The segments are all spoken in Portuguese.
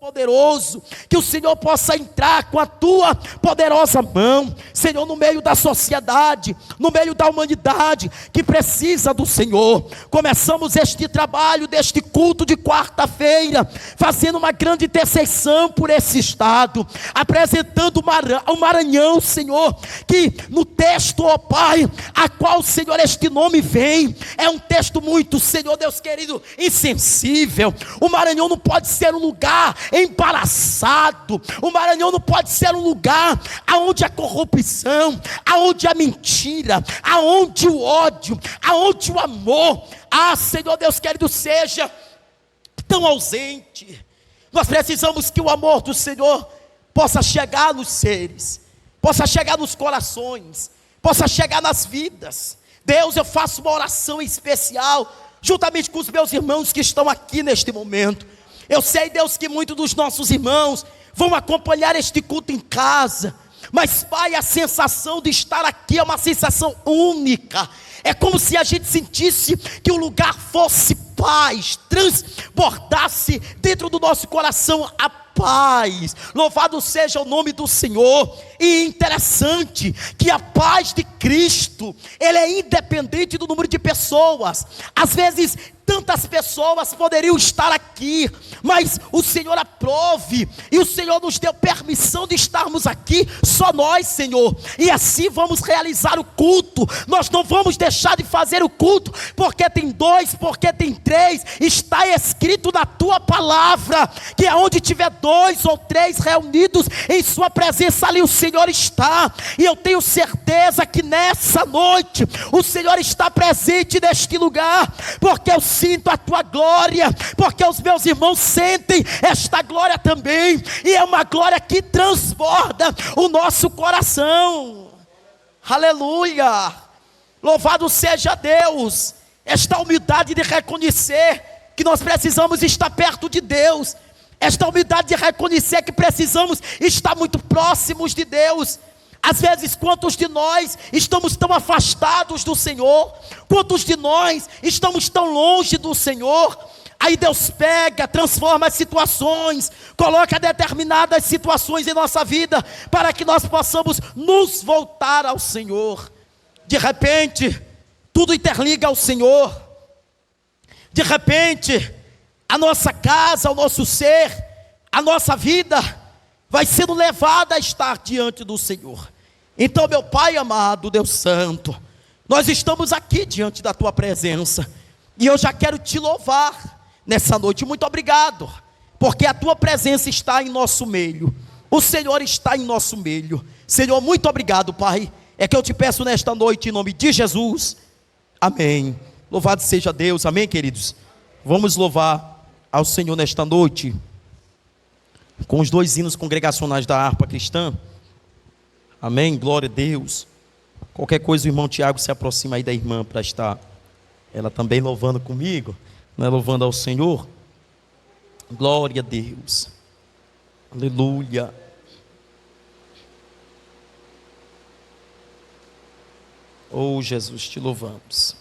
poderoso, que o Senhor possa entrar com a tua poderosa mão, Senhor, no meio da sociedade, no meio da humanidade, que precisa do Senhor. Começamos este trabalho, deste culto de quarta-feira, fazendo uma grande intercessão por esse estado, apresentando o Maranhão, Senhor, que no texto, ó Pai, a qual, Senhor, este nome vem, é um texto muito, Senhor Deus querido, insensível. O Maranhão não pode ser um lugar embaraçado, o Maranhão não pode ser um lugar aonde a corrupção, aonde a mentira, aonde o ódio, aonde o amor, Senhor Deus querido, seja tão ausente. Nós precisamos que o amor do Senhor possa chegar nos seres, possa chegar nos corações, possa chegar nas vidas. Deus, eu faço uma oração especial, juntamente com os meus irmãos que estão aqui neste momento. Eu sei, Deus, que muitos dos nossos irmãos vão acompanhar este culto em casa, mas, Pai, a sensação de estar aqui é uma sensação única. É como se a gente sentisse que o lugar fosse paz, transbordasse dentro do nosso coração a paz. Louvado seja o nome do Senhor. E interessante que a paz de Cristo, ele é independente do número de pessoas. Às vezes tantas pessoas poderiam estar aqui, mas o Senhor aprove, e o Senhor nos deu permissão de estarmos aqui, só nós, Senhor, e assim vamos realizar o culto. Nós não vamos deixar de fazer o culto, porque tem dois, porque tem três. Está escrito na tua palavra, que aonde tiver dois ou três reunidos em sua presença, ali o Senhor está. E eu tenho certeza que nessa noite o Senhor está presente neste lugar, porque eu sinto a tua glória, porque os meus irmãos sentem esta glória também, e é uma glória que transborda o nosso coração. Aleluia, louvado seja Deus. Esta humildade de reconhecer que nós precisamos estar perto de Deus, esta humildade de reconhecer que precisamos estar muito próximos de Deus. Às vezes, quantos de nós estamos tão afastados do Senhor, quantos de nós estamos tão longe do Senhor? Aí Deus pega, transforma as situações, coloca determinadas situações em nossa vida, para que nós possamos nos voltar ao Senhor. De repente, tudo interliga ao Senhor. De repente, a nossa casa, o nosso ser, a nossa vida vai sendo levada a estar diante do Senhor. Então, meu Pai amado, Deus Santo, nós estamos aqui diante da tua presença, e eu já quero te louvar nessa noite. Muito obrigado, porque a tua presença está em nosso meio, o Senhor está em nosso meio. Senhor, muito obrigado, Pai, é que eu te peço nesta noite, em nome de Jesus, amém. Louvado seja Deus, amém, queridos. Vamos louvar ao Senhor nesta noite com os dois hinos congregacionais da harpa cristã. Amém, glória a Deus. Qualquer coisa o irmão Tiago se aproxima aí da irmã para estar ela também louvando comigo, né, louvando ao Senhor. Glória a Deus, aleluia. Oh Jesus, te louvamos.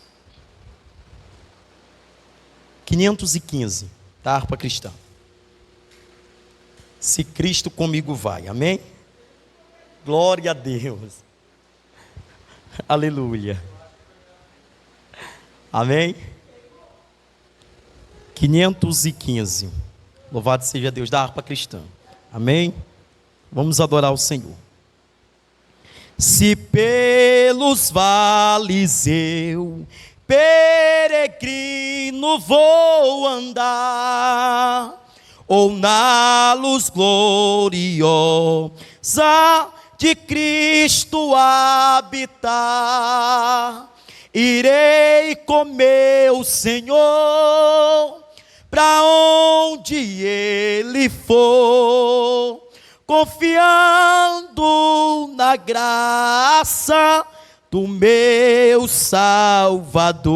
515 da harpa cristã. Se Cristo comigo vai, amém? Glória a Deus, aleluia, amém? 515, louvado seja Deus, da harpa cristã, amém? Vamos adorar o Senhor. Se pelos vales eu, peregrino, vou andar, ou na luz gloriosa de Cristo habitar, irei com meu Senhor, para onde Ele for, confiando na graça do meu Salvador.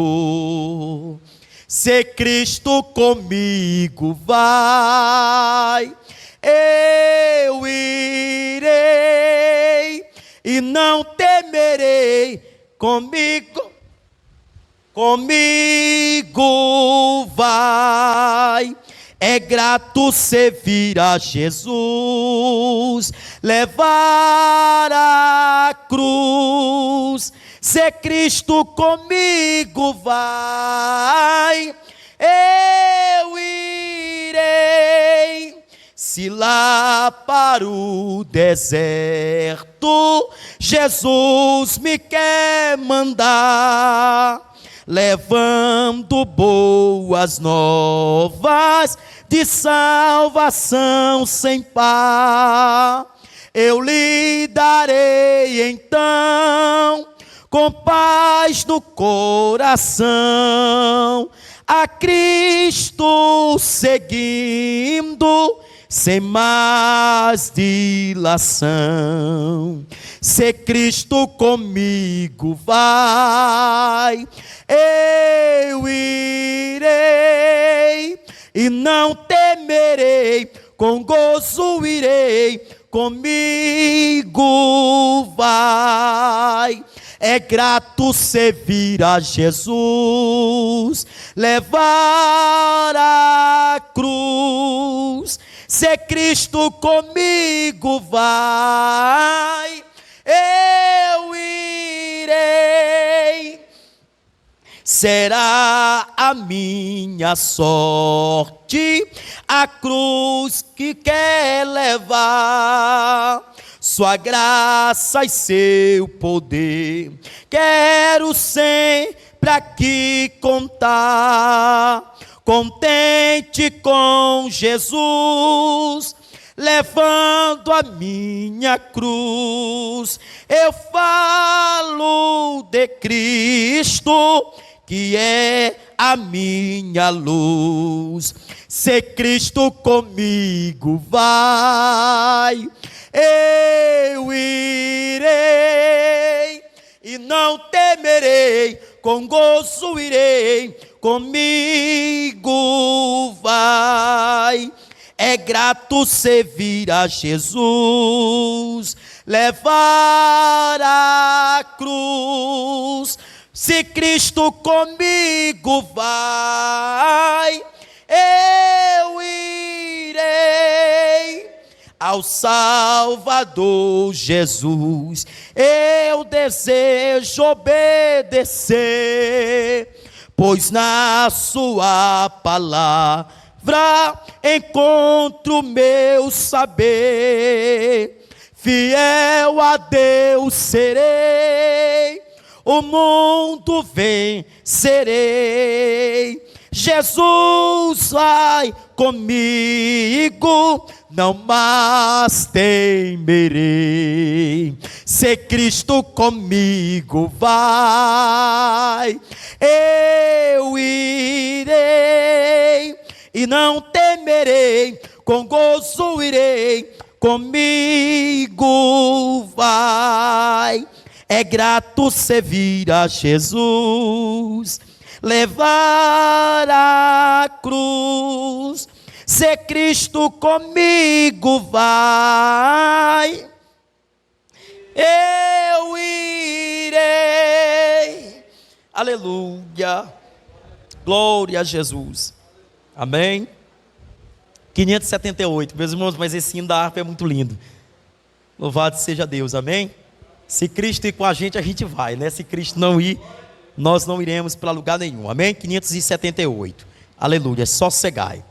Se Cristo comigo vai, eu irei e não temerei. Comigo vai, É grato servir a Jesus, levar a cruz. Se Cristo comigo vai, eu irei. Se lá para o deserto Jesus me quer mandar, levando boas novas de salvação sem par, eu lhe darei então, com paz no coração, a Cristo seguindo, sem mais dilação. Se Cristo comigo vai, eu irei, e não temerei, com gozo irei, comigo vai. É grato servir a Jesus, levar a cruz. Se Cristo comigo vai, eu irei. Será a minha sorte a cruz que quer levar, sua graça e seu poder quero sempre aqui contar. Contente com Jesus, levando a minha cruz, eu falo de Cristo, que é a minha luz. Se Cristo comigo vai, eu irei, e não temerei, com gozo irei, comigo vai. É grato servir a Jesus, levar a cruz. Se Cristo comigo vai, eu irei. Ao Salvador Jesus eu desejo obedecer, pois na sua palavra encontro meu saber. Fiel a Deus serei, o mundo vencerei. Jesus vai comigo, não mais temerei. Se Cristo comigo vai, eu irei, e não temerei, com gozo irei, comigo vai. É grato servir a Jesus, levar a cruz. Se Cristo comigo vai, eu irei. Aleluia, glória a Jesus. Amém. 578, meus irmãos, mas esse hino da harpa é muito lindo. Louvado seja Deus, amém. Se Cristo ir com a gente vai, né? Se Cristo não ir, nós não iremos para lugar nenhum, amém. 578, aleluia, sossegai.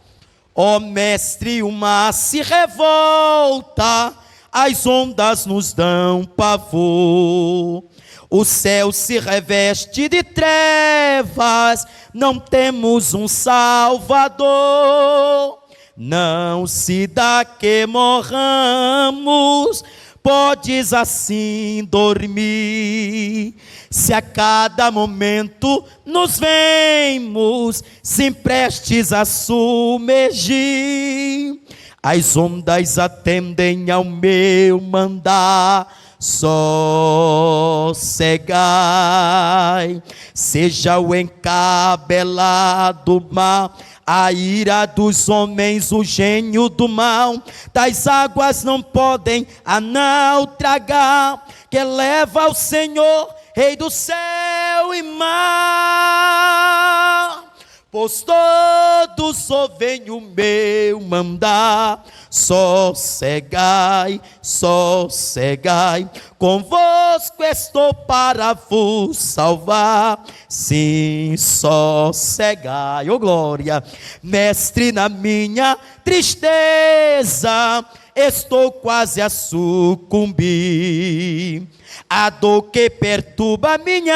Ó mestre, o mar se revolta, as ondas nos dão pavor, o céu se reveste de trevas, não temos um Salvador. Não se dá que morramos, podes assim dormir, se a cada momento nos vemos, se prestes a submergir. As ondas atendem ao meu mandar, sossegai. Seja o encabelado mar, a ira dos homens, o gênio do mal, das águas não podem a não tragar, que leva ao Senhor, Rei do céu e mar. Pois todos ouvem o meu mandar. Sossegai, sossegai, convosco estou para vos salvar. Sim, sossegai, oh glória. Mestre, na minha tristeza estou quase a sucumbir. A dor que perturba minha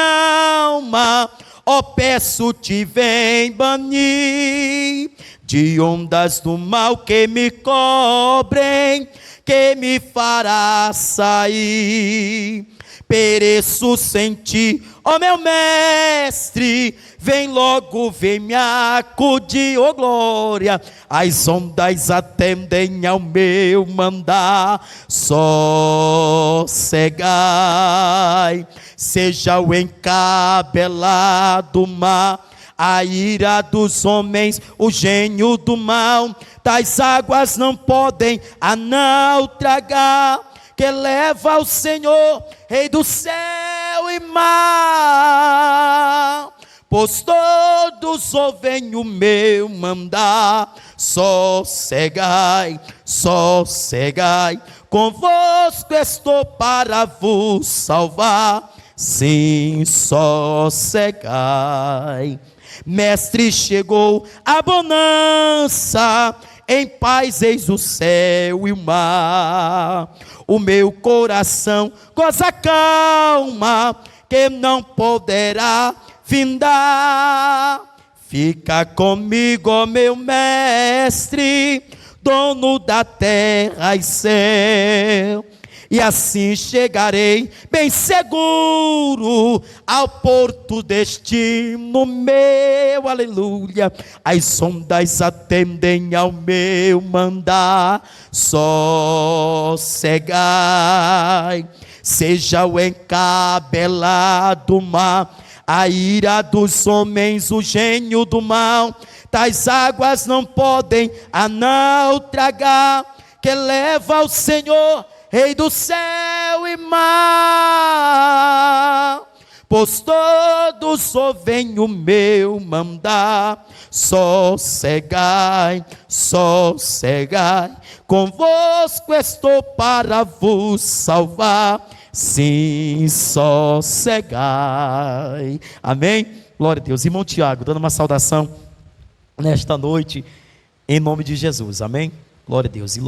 alma, ó, peço-te, vem banir de ondas do mal que me cobrem, que me fará sair. Pereço sem ti, ó meu mestre, vem logo, vem me acudir, ó glória. As ondas atendem ao meu mandar. Sossegai, seja o encabelado mar, a ira dos homens, o gênio do mal. Tais águas não podem a não tragar, que leva o Senhor, Rei do céu e mar. Pois todos ouvem o meu mandar. Sossegai, sossegai, convosco estou para vos salvar. Sim, sossegai. Mestre, chegou a bonança, em paz eis o céu e o mar. O meu coração goza calma, que não poderá findar. Fica comigo, ó meu mestre, dono da terra e céu. E assim chegarei bem seguro ao porto destino meu, aleluia. As ondas atendem ao meu mandar. Sossegai, seja o encabelado mar, a ira dos homens, o gênio do mal. Tais águas não podem a não tragar, que leva o Senhor, Rei do céu e mar. Pois todos ouvem o meu mandar. Sossegai, sossegai, convosco estou para vos salvar. Sim, sossegai. Amém? Glória a Deus. Irmão Tiago, dando uma saudação nesta noite, em nome de Jesus. Amém? Glória a Deus. E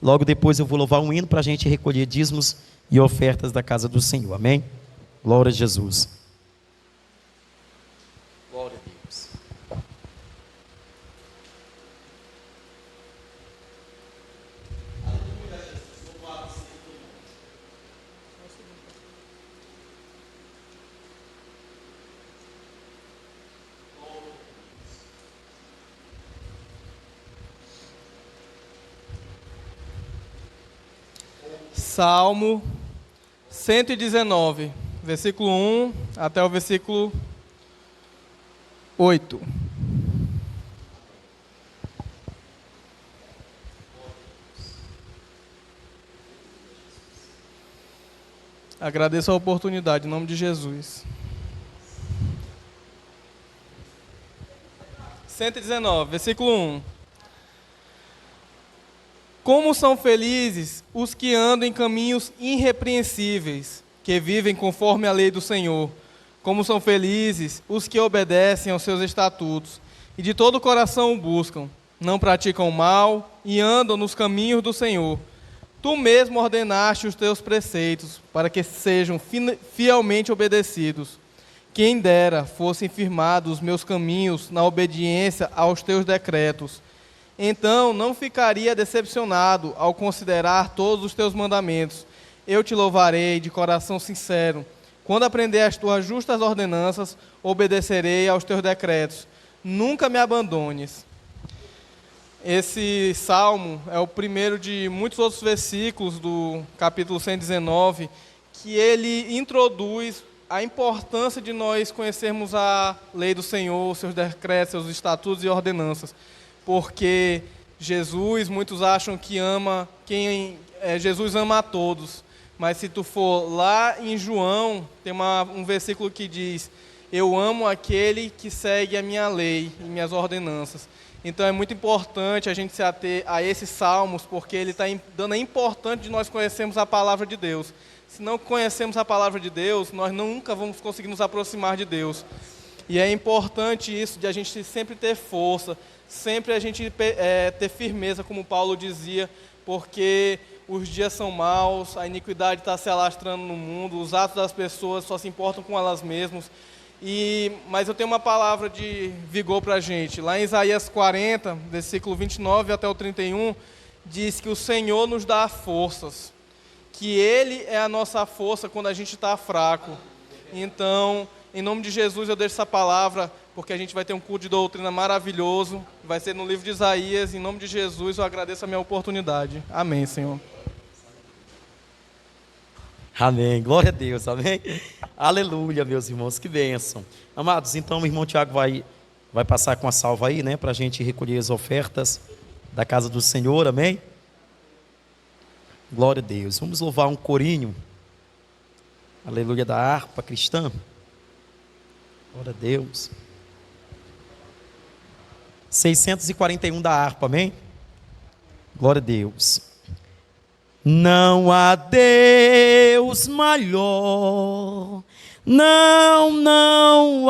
logo depois eu vou louvar um hino para a gente recolher dízimos e ofertas da casa do Senhor. Amém? Glória a Jesus. Glória a Deus. Salmo 119, versículo 1 até o versículo 8. Agradeço a oportunidade, em nome de Jesus. 119, versículo 1. Como são felizes os que andam em caminhos irrepreensíveis, que vivem conforme a lei do Senhor. Como são felizes os que obedecem aos seus estatutos e de todo o coração o buscam. Não praticam o mal e andam nos caminhos do Senhor. Tu mesmo ordenaste os teus preceitos para que sejam fielmente obedecidos. Quem dera fossem firmados os meus caminhos na obediência aos teus decretos. Então não ficaria decepcionado ao considerar todos os teus mandamentos. Eu te louvarei de coração sincero. Quando aprender as tuas justas ordenanças, obedecerei aos teus decretos. Nunca me abandones. Esse salmo é o primeiro de muitos outros versículos do capítulo 119, que ele introduz a importância de nós conhecermos a lei do Senhor, seus decretos, seus estatutos e ordenanças. Porque Jesus, muitos acham que Jesus ama a todos, mas se tu for lá em João, tem um versículo que diz eu amo aquele que segue a minha lei e minhas ordenanças. Então é muito importante a gente se ater a esses salmos, porque ele está dando a importância de nós conhecermos a palavra de Deus. Se não conhecemos a palavra de Deus, nós nunca vamos conseguir nos aproximar de Deus. E é importante isso, de a gente sempre ter força, sempre a gente ter firmeza, como Paulo dizia, porque os dias são maus, a iniquidade está se alastrando no mundo, os atos das pessoas só se importam com elas mesmas. Mas eu tenho uma palavra de vigor para a gente. Lá em Isaías 40, versículo 29 até o 31, diz que o Senhor nos dá forças, que Ele é a nossa força quando a gente está fraco. Então, em nome de Jesus, eu deixo essa palavra, porque a gente vai ter um culto de doutrina maravilhoso, vai ser no livro de Isaías. Em nome de Jesus, eu agradeço a minha oportunidade. Amém, Senhor. Amém, glória a Deus, amém. Aleluia, meus irmãos, que bênção. Amados, então o irmão Tiago vai passar com a salva aí, né, para a gente recolher as ofertas da casa do Senhor, amém. Glória a Deus. Vamos louvar um corinho, aleluia, da harpa cristã. Glória a Deus. 641 da harpa, amém. Glória a Deus. Não há Deus maior, não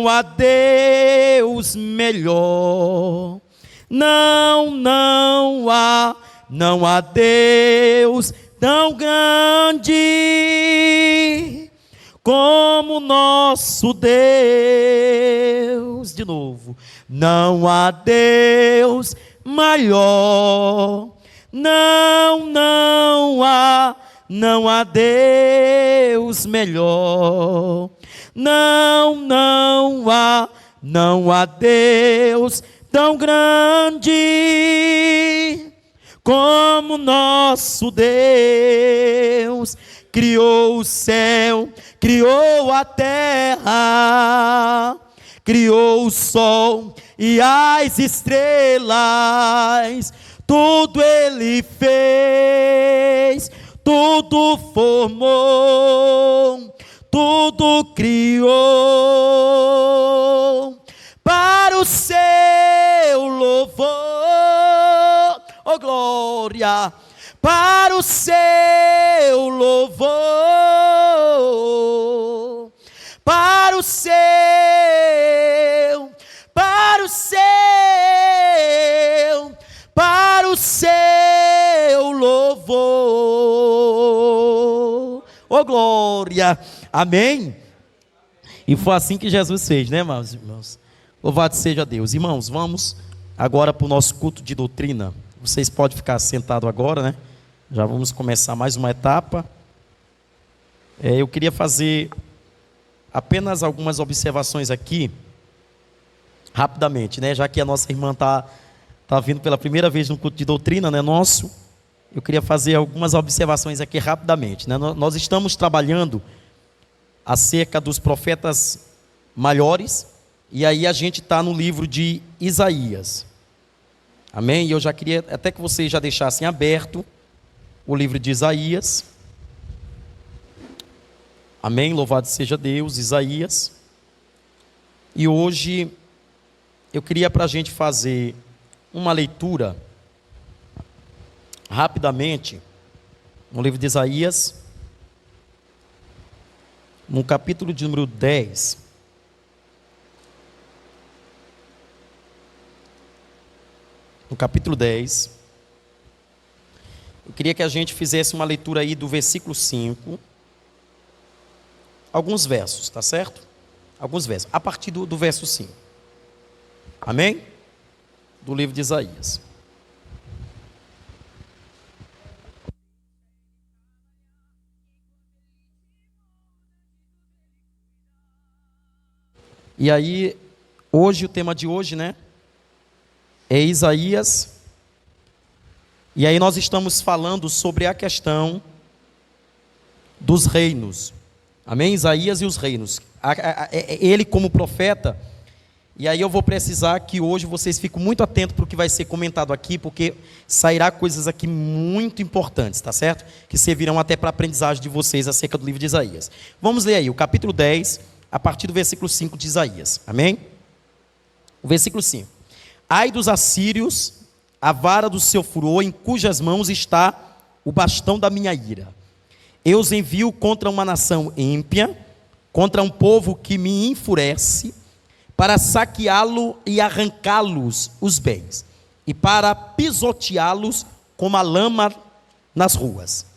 há Deus melhor, não há Deus tão grande como nosso Deus. De novo, não há Deus maior, não há Deus melhor, não há Deus tão grande como nosso Deus. Criou o céu, criou a terra, criou o sol e as estrelas. Tudo Ele fez, tudo formou, tudo criou para o seu louvor, oh glória, para o seu louvor, para o seu louvor, oh glória, amém. E foi assim que Jesus fez, né, meus irmãos? Louvado seja Deus. Irmãos, vamos agora para o nosso culto de doutrina. Vocês podem ficar sentados agora, né? Já vamos começar mais uma etapa. Eu queria fazer apenas algumas observações aqui, rapidamente, né? Já que a nossa irmã está vindo pela primeira vez no culto de doutrina, né, nosso, eu queria fazer algumas observações aqui rapidamente, né? Nós estamos trabalhando acerca dos profetas maiores, e aí a gente está no livro de Isaías, amém? E eu já queria até que vocês já deixassem aberto o livro de Isaías, amém? Louvado seja Deus, Isaías. E hoje eu queria para a gente fazer uma leitura rapidamente no livro de Isaías, no capítulo de número 10. No capítulo 10, eu queria que a gente fizesse uma leitura aí do versículo 5, alguns versos, tá certo? Alguns versos, a partir do verso 5, amém? Do livro de Isaías. E aí, hoje, o tema de hoje, né, é Isaías. E aí nós estamos falando sobre a questão dos reinos. Amém? Isaías e os reinos. Ele como profeta. E aí eu vou precisar que hoje vocês fiquem muito atentos para o que vai ser comentado aqui, porque sairá coisas aqui muito importantes, tá certo? Que servirão até para a aprendizagem de vocês acerca do livro de Isaías. Vamos ler aí o capítulo 10, a partir do versículo 5 de Isaías. Amém? O versículo 5. Ai dos assírios, a vara do seu furor, em cujas mãos está o bastão da minha ira. Eu os envio contra uma nação ímpia, contra um povo que me enfurece, para saqueá-lo e arrancá-los os bens, e para pisoteá-los como a lama nas ruas.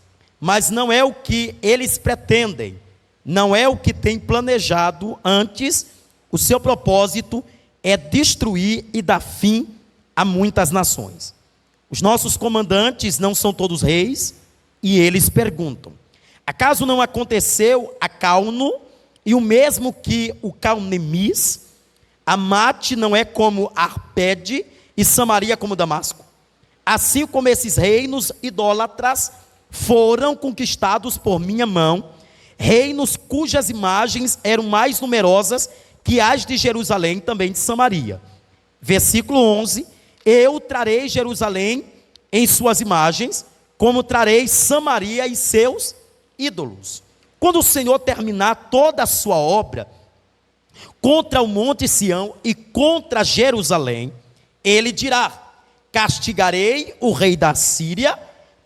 Mas não é o que eles pretendem, não é o que têm planejado. Antes, o seu propósito é destruir e dar fim a muitas nações. Os nossos comandantes não são todos reis, e eles perguntam: acaso não aconteceu a Cauno, e o mesmo que o Caunemis? Amate não é como Arpede, e Samaria como Damasco? Assim como esses reinos idólatras foram conquistados por minha mão, reinos cujas imagens eram mais numerosas que as de Jerusalém, também de Samaria. Versículo 11: eu trarei Jerusalém em suas imagens, como trarei Samaria e seus ídolos. Quando o Senhor terminar toda a sua obra contra o monte Sião e contra Jerusalém, ele dirá: castigarei o rei da Síria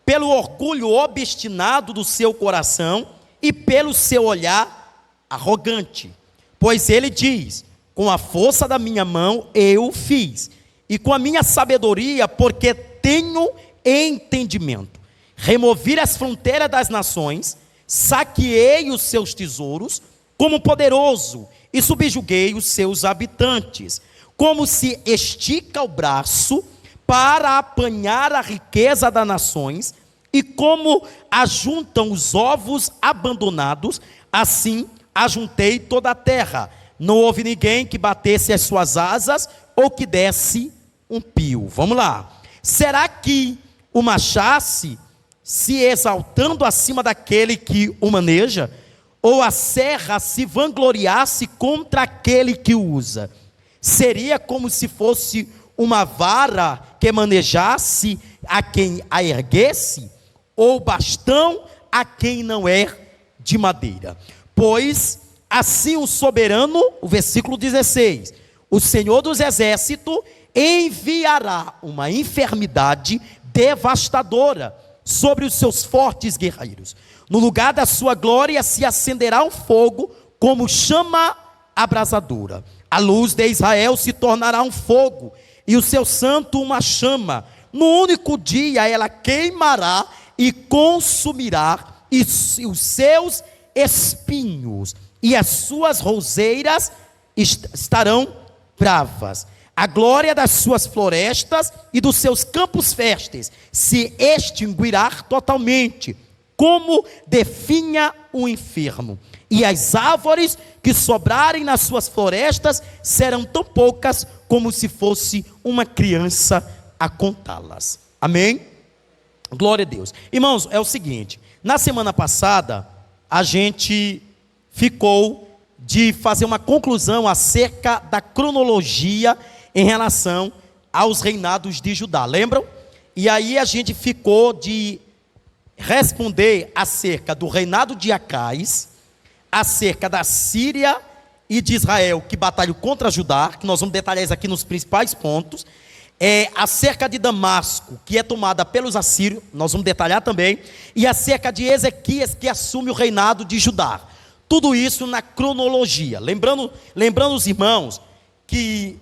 pelo orgulho obstinado do seu coração e pelo seu olhar arrogante. Pois ele diz: com a força da minha mão eu o fiz, e com a minha sabedoria, porque tenho entendimento. Removi as fronteiras das nações, saqueei os seus tesouros, como poderoso, e subjuguei os seus habitantes. Como se estica o braço para apanhar a riqueza das nações, e como ajuntam os ovos abandonados, assim ajuntei toda a terra. Não houve ninguém que batesse as suas asas, ou que desse um pio. Vamos lá. Será que o machasse, se exaltando acima daquele que o maneja? Ou a serra se vangloriasse contra aquele que o usa? Seria como se fosse uma vara que manejasse a quem a erguesse, ou bastão a quem não é de madeira? Pois assim o soberano, o versículo 16, o Senhor dos exércitos enviará uma enfermidade devastadora sobre os seus fortes guerreiros. No lugar da sua glória se acenderá um fogo como chama abrasadora. A luz de Israel se tornará um fogo, e o seu santo uma chama. No único dia ela queimará e consumirá, e os seus espinhos e as suas roseiras estarão bravas. A glória das suas florestas e dos seus campos férteis se extinguirá totalmente, como definha um enfermo. E as árvores que sobrarem nas suas florestas serão tão poucas como se fosse uma criança a contá-las. Amém? Glória a Deus. Irmãos, é o seguinte: na semana passada, a gente ficou de fazer uma conclusão acerca da cronologia em relação aos reinados de Judá, lembram? E aí a gente ficou de responder acerca do reinado de Acais, acerca da Síria e de Israel, que batalham contra Judá, que nós vamos detalhar isso aqui nos principais pontos, acerca de Damasco, que é tomada pelos assírios, nós vamos detalhar também, e acerca de Ezequias, que assume o reinado de Judá. Tudo isso na cronologia. Lembrando os irmãos que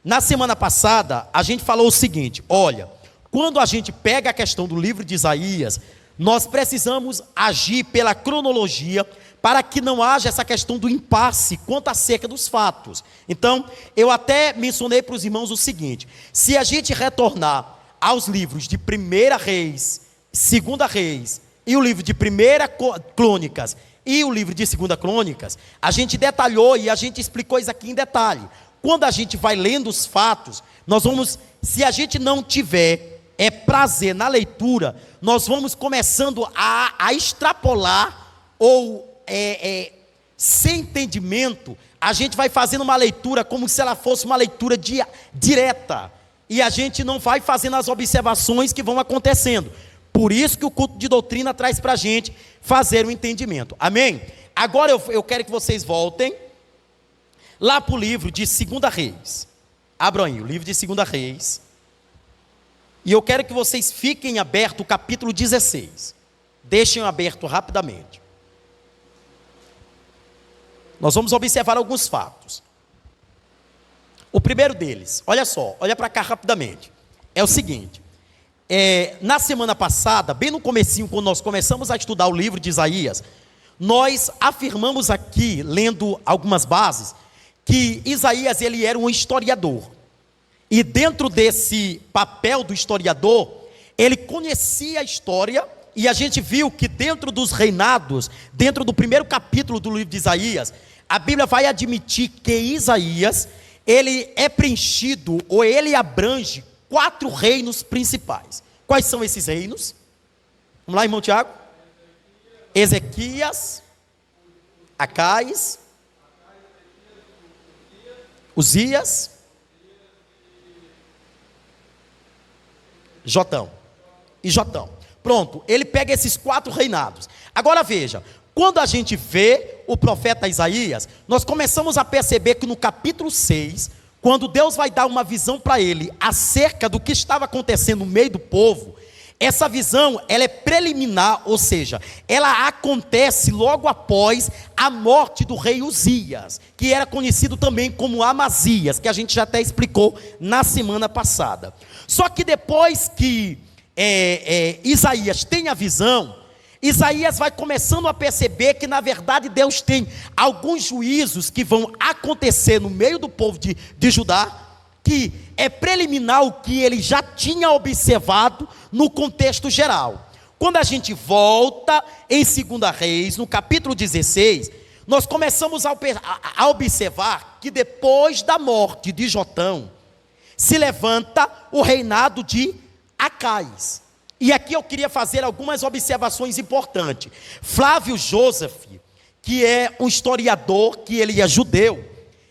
na semana passada a gente falou o seguinte: olha, quando a gente pega a questão do livro de Isaías, nós precisamos agir pela cronologia para que não haja essa questão do impasse quanto acerca dos fatos. Então, eu até mencionei para os irmãos o seguinte: se a gente retornar aos livros de 1 Reis, 2 Reis e o livro de 1 Crônicas e o livro de 2 Crônicas, a gente detalhou e a gente explicou isso aqui em detalhe. Quando a gente vai lendo os fatos, nós vamos, se a gente não tiver prazer na leitura, nós vamos começando a extrapolar ou sem entendimento, a gente vai fazendo uma leitura como se ela fosse uma leitura direta, e a gente não vai fazendo as observações que vão acontecendo. Por isso que o culto de doutrina traz para a gente fazer o entendimento. Amém? Agora eu quero que vocês voltem lá para o livro de 2 Reis. Abram aí, o livro de 2 Reis. E eu quero que vocês fiquem aberto o capítulo 16. Deixem aberto rapidamente. Nós vamos observar alguns fatos. O primeiro deles, olha só, olha para cá rapidamente. É o seguinte, na semana passada, bem no comecinho, quando nós começamos a estudar o livro de Isaías, nós afirmamos aqui, lendo algumas bases, que Isaías ele era um historiador. E dentro desse papel do historiador, ele conhecia a história, e a gente viu que dentro dos reinados, dentro do primeiro capítulo do livro de Isaías, a Bíblia vai admitir que Isaías, ele é preenchido, ou ele abrange 4 reinos principais. Quais são esses reinos? Vamos lá, irmão Tiago? Ezequias, Acais, Uzias, Jotão e Jotão. Pronto, ele pega esses 4 reinados. Agora veja, quando a gente vê o profeta Isaías, nós começamos a perceber que no capítulo 6, quando Deus vai dar uma visão para ele acerca do que estava acontecendo no meio do povo, essa visão, ela é preliminar, ou seja, ela acontece logo após a morte do rei Uzias, que era conhecido também como Amazias, que a gente já até explicou na semana passada. Só que depois que Isaías tem a visão, Isaías vai começando a perceber que na verdade Deus tem alguns juízos que vão acontecer no meio do povo de Judá, que é preliminar o que ele já tinha observado no contexto geral. Quando a gente volta em 2 Reis, no capítulo 16, nós começamos a observar que depois da morte de Jotão, se levanta o reinado de Acais. E aqui eu queria fazer algumas observações importantes. Flávio Joseph, que é um historiador, que ele é judeu,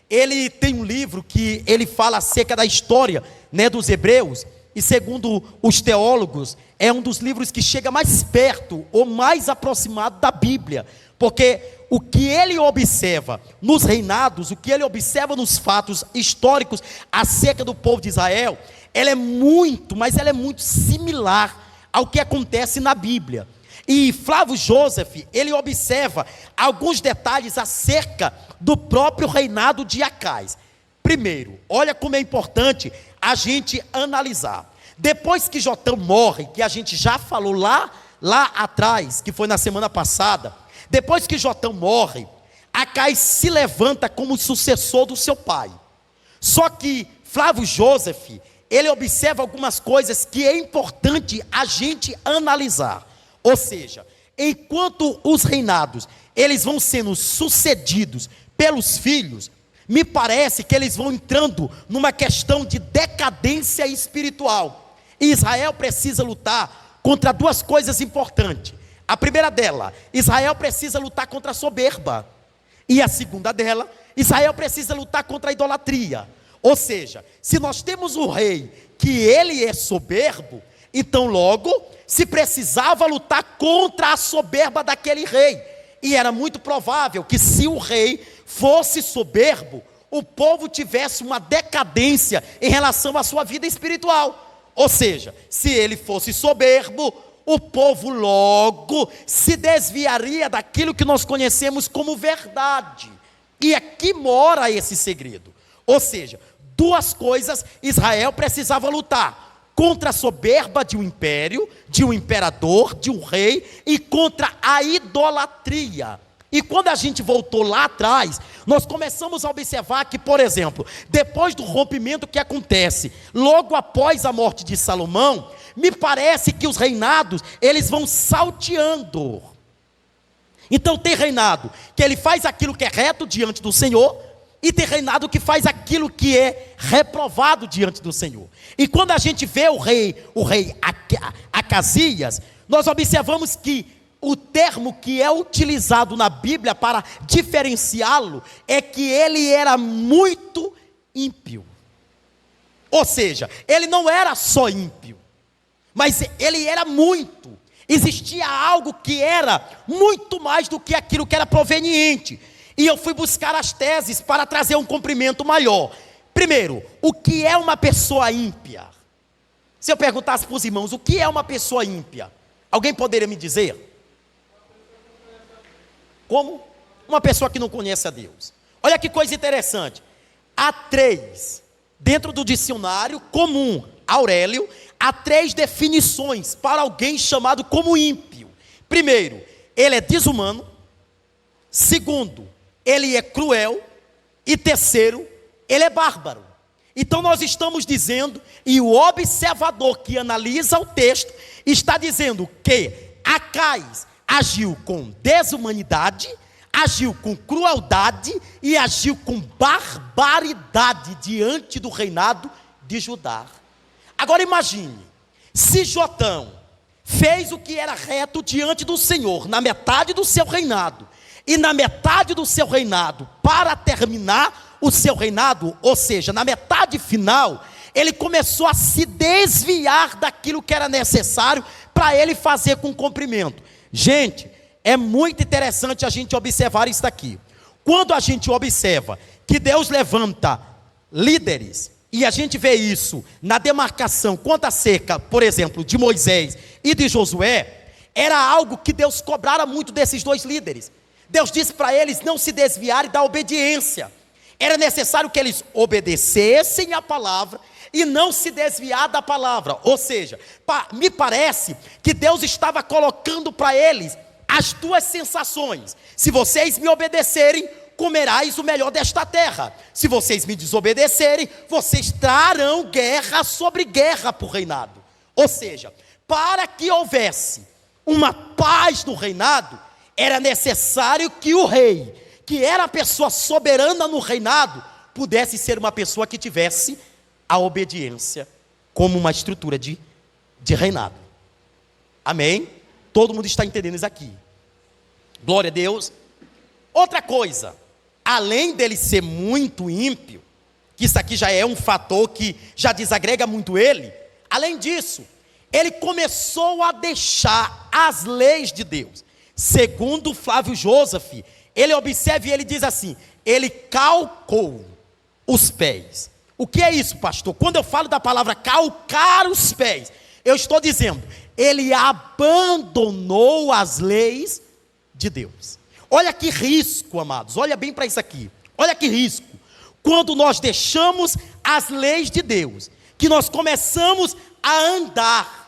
ele tem um livro que ele fala acerca da história, dos hebreus, e segundo os teólogos, é um dos livros que chega mais perto, ou mais aproximado da Bíblia, porque o que ele observa nos reinados, o que ele observa nos fatos históricos acerca do povo de Israel, ela é muito, mas ela é muito similar ao que acontece na Bíblia. E Flávio Joseph, ele observa alguns detalhes acerca do próprio reinado de Acais. Primeiro, olha como é importante a gente analisar. Depois que Jotão morre, que a gente já falou lá atrás, que foi na semana passada, depois que Jotão morre, Acais se levanta como sucessor do seu pai. Só que Flávio Joseph, ele observa algumas coisas que é importante a gente analisar. Ou seja, enquanto os reinados, eles vão sendo sucedidos pelos filhos, me parece que eles vão entrando numa questão de decadência espiritual. E Israel precisa lutar contra 2 coisas importantes. A primeira dela, Israel precisa lutar contra a soberba. E a segunda dela, Israel precisa lutar contra a idolatria. Ou seja, se nós temos um rei que ele é soberbo, então logo se precisava lutar contra a soberba daquele rei. E era muito provável que se o rei fosse soberbo, o povo tivesse uma decadência em relação à sua vida espiritual. Ou seja, se ele fosse soberbo, o povo logo se desviaria daquilo que nós conhecemos como verdade. E aqui mora esse segredo. Ou seja, 2 coisas Israel precisava lutar: contra a soberba de um império, de um imperador, de um rei, e contra a idolatria. E quando a gente voltou lá atrás, nós começamos a observar que, por exemplo, depois do rompimento que acontece, logo após a morte de Salomão, me parece que os reinados, eles vão salteando. Então tem reinado que ele faz aquilo que é reto diante do Senhor, e tem reinado que faz aquilo que é reprovado diante do Senhor. E quando a gente vê o rei Acasias, nós observamos que o termo que é utilizado na Bíblia para diferenciá-lo é que ele era muito ímpio. Ou seja, ele não era só ímpio, mas ele era muito. Existia algo que era muito mais do que aquilo que era proveniente. E eu fui buscar as teses para trazer um comprimento maior. Primeiro, o que é uma pessoa ímpia? Se eu perguntasse para os irmãos, o que é uma pessoa ímpia? Alguém poderia me dizer? Como? Uma pessoa que não conhece a Deus. Olha que coisa interessante. Há três, dentro do dicionário comum, Aurélio, há três definições para alguém chamado como ímpio. Primeiro, ele é desumano. Segundo, ele é cruel. E terceiro, ele é bárbaro. Então nós estamos dizendo, e o observador que analisa o texto, está dizendo que Acais agiu com desumanidade, agiu com crueldade e agiu com barbaridade diante do reinado de Judá. Agora imagine, se Jotão fez o que era reto diante do Senhor, na metade do seu reinado, e na metade do seu reinado, para terminar o seu reinado, ou seja, na metade final, ele começou a se desviar daquilo que era necessário para ele fazer com cumprimento. Gente, é muito interessante a gente observar isso daqui. Quando a gente observa que Deus levanta líderes, e a gente vê isso na demarcação quanto acerca, por exemplo, de Moisés e de Josué, era algo que Deus cobrara muito desses dois líderes. Deus disse para eles não se desviarem da obediência. Era necessário que eles obedecessem a palavra e não se desviar da palavra. Ou seja, me parece que Deus estava colocando para eles as duas sensações. Se vocês me obedecerem, comerás o melhor desta terra. Se vocês me desobedecerem, vocês trarão guerra sobre guerra para o reinado. Ou seja, para que houvesse uma paz no reinado, era necessário que o rei, que era a pessoa soberana no reinado, pudesse ser uma pessoa que tivesse a obediência como uma estrutura de reinado. Amém? Todo mundo está entendendo isso aqui. Glória a Deus. Outra coisa, além dele ser muito ímpio, que isso aqui já é um fator que já desagrega muito ele, além disso, ele começou a deixar as leis de Deus. Segundo Flávio Joseph, ele observa e ele diz assim, ele calcou os pés. O que é isso, pastor? Quando eu falo da palavra calcar os pés, eu estou dizendo, ele abandonou as leis de Deus. Olha que risco, amados, olha bem para isso aqui. Olha que risco. Quando nós deixamos as leis de Deus, que nós começamos a andar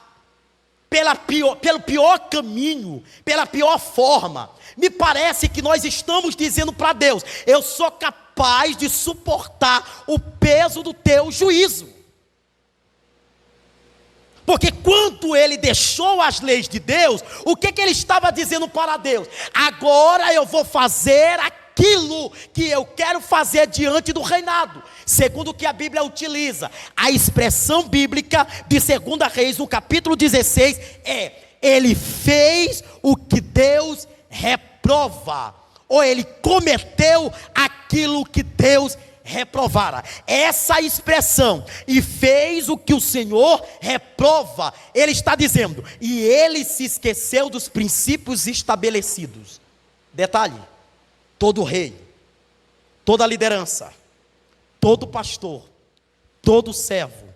pelo pior caminho, pela pior forma, me parece que nós estamos dizendo para Deus, eu sou capaz de suportar o peso do teu juízo. Porque quando ele deixou as leis de Deus, o que ele estava dizendo para Deus? Agora eu vou fazer aquilo que eu quero fazer diante do reinado. Segundo o que a Bíblia utiliza, a expressão bíblica de 2 Reis, no capítulo 16, ele fez o que Deus reprova, ou ele cometeu aquilo que Deus reprovara. Essa expressão, e fez o que o Senhor reprova, ele está dizendo, e ele se esqueceu dos princípios estabelecidos. Detalhe, todo rei, toda liderança, todo pastor, todo servo,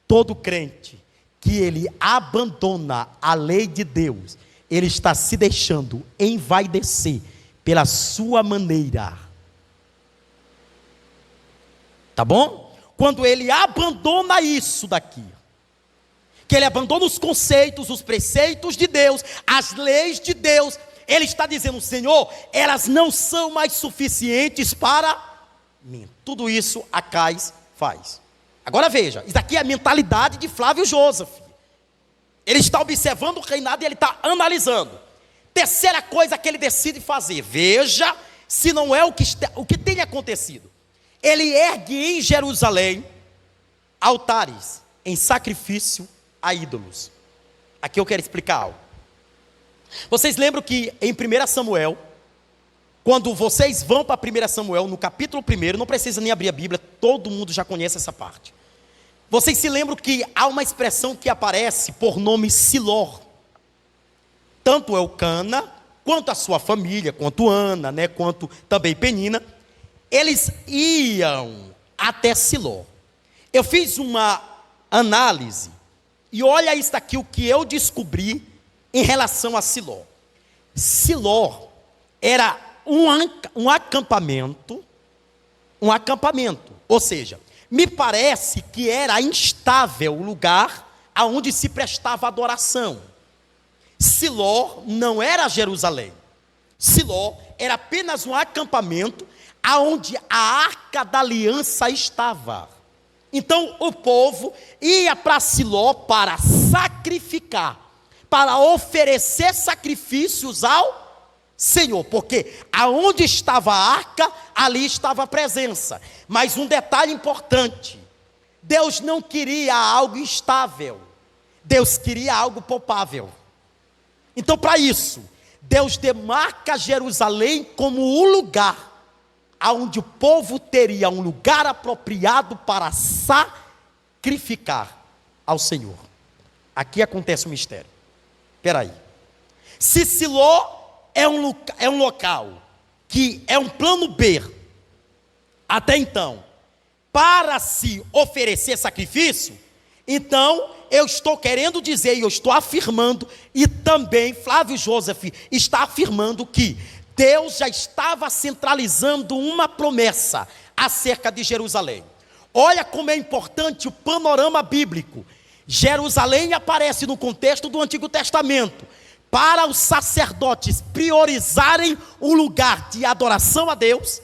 todo crente, que ele abandona a lei de Deus, ele está se deixando envaidecer pela sua maneira. Tá bom? Quando ele abandona isso daqui, que ele abandona os conceitos, os preceitos de Deus, as leis de Deus, ele está dizendo, Senhor, elas não são mais suficientes para mim. Tudo isso Acais faz. Agora veja, isso aqui é a mentalidade de Flávio Joseph. Ele está observando o reinado e ele está analisando. Terceira coisa que ele decide fazer, veja se não é o que tem acontecido. Ele ergue em Jerusalém altares em sacrifício a ídolos. Aqui eu quero explicar algo. Vocês lembram que em 1 Samuel, quando vocês vão para 1 Samuel, no capítulo 1, não precisa nem abrir a Bíblia, todo mundo já conhece essa parte. Vocês se lembram que há uma expressão que aparece por nome Siló. Tanto Elcana quanto a sua família, quanto Ana, né, quanto também Penina, eles iam até Siló. Eu fiz uma análise e olha isso aqui, o que eu descobri em relação a Siló. Siló era um acampamento, ou seja, me parece que era instável o lugar aonde se prestava adoração. Siló não era Jerusalém. Siló era apenas um acampamento aonde a Arca da Aliança estava. Então o povo ia para Siló para sacrificar, para oferecer sacrifícios ao Senhor, porque aonde estava a arca, ali estava a presença. Mas um detalhe importante: Deus não queria algo instável, Deus queria algo palpável. Então, para isso, Deus demarca Jerusalém como o lugar aonde o povo teria um lugar apropriado para sacrificar ao Senhor. Aqui acontece um mistério. Espera aí. Se Siló é um local que é um plano B, até então, para se oferecer sacrifício, então eu estou querendo dizer, e eu estou afirmando, e também Flávio Joseph está afirmando que Deus já estava centralizando uma promessa acerca de Jerusalém. Olha como é importante o panorama bíblico. Jerusalém aparece no contexto do Antigo Testamento, para os sacerdotes priorizarem o lugar de adoração a Deus,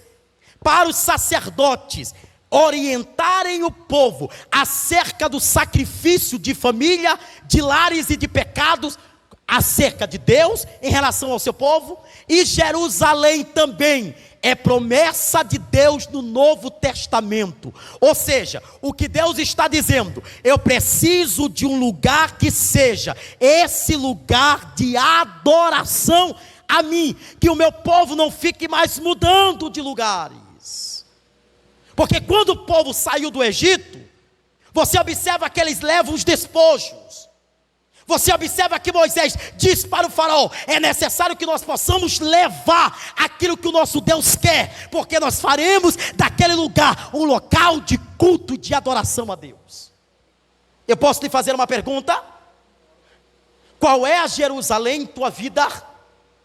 para os sacerdotes orientarem o povo acerca do sacrifício de família, de lares e de pecados, acerca de Deus em relação ao seu povo. E Jerusalém também é promessa de Deus no Novo Testamento. Ou seja, o que Deus está dizendo: eu preciso de um lugar que seja esse lugar de adoração a mim, que o meu povo não fique mais mudando de lugares. Porque quando o povo saiu do Egito, você observa que eles levam os despojos. Você observa que Moisés diz para o faraó: é necessário que nós possamos levar aquilo que o nosso Deus quer, porque nós faremos daquele lugar um local de culto, de adoração a Deus. Eu posso lhe fazer uma pergunta? Qual é a Jerusalém em tua vida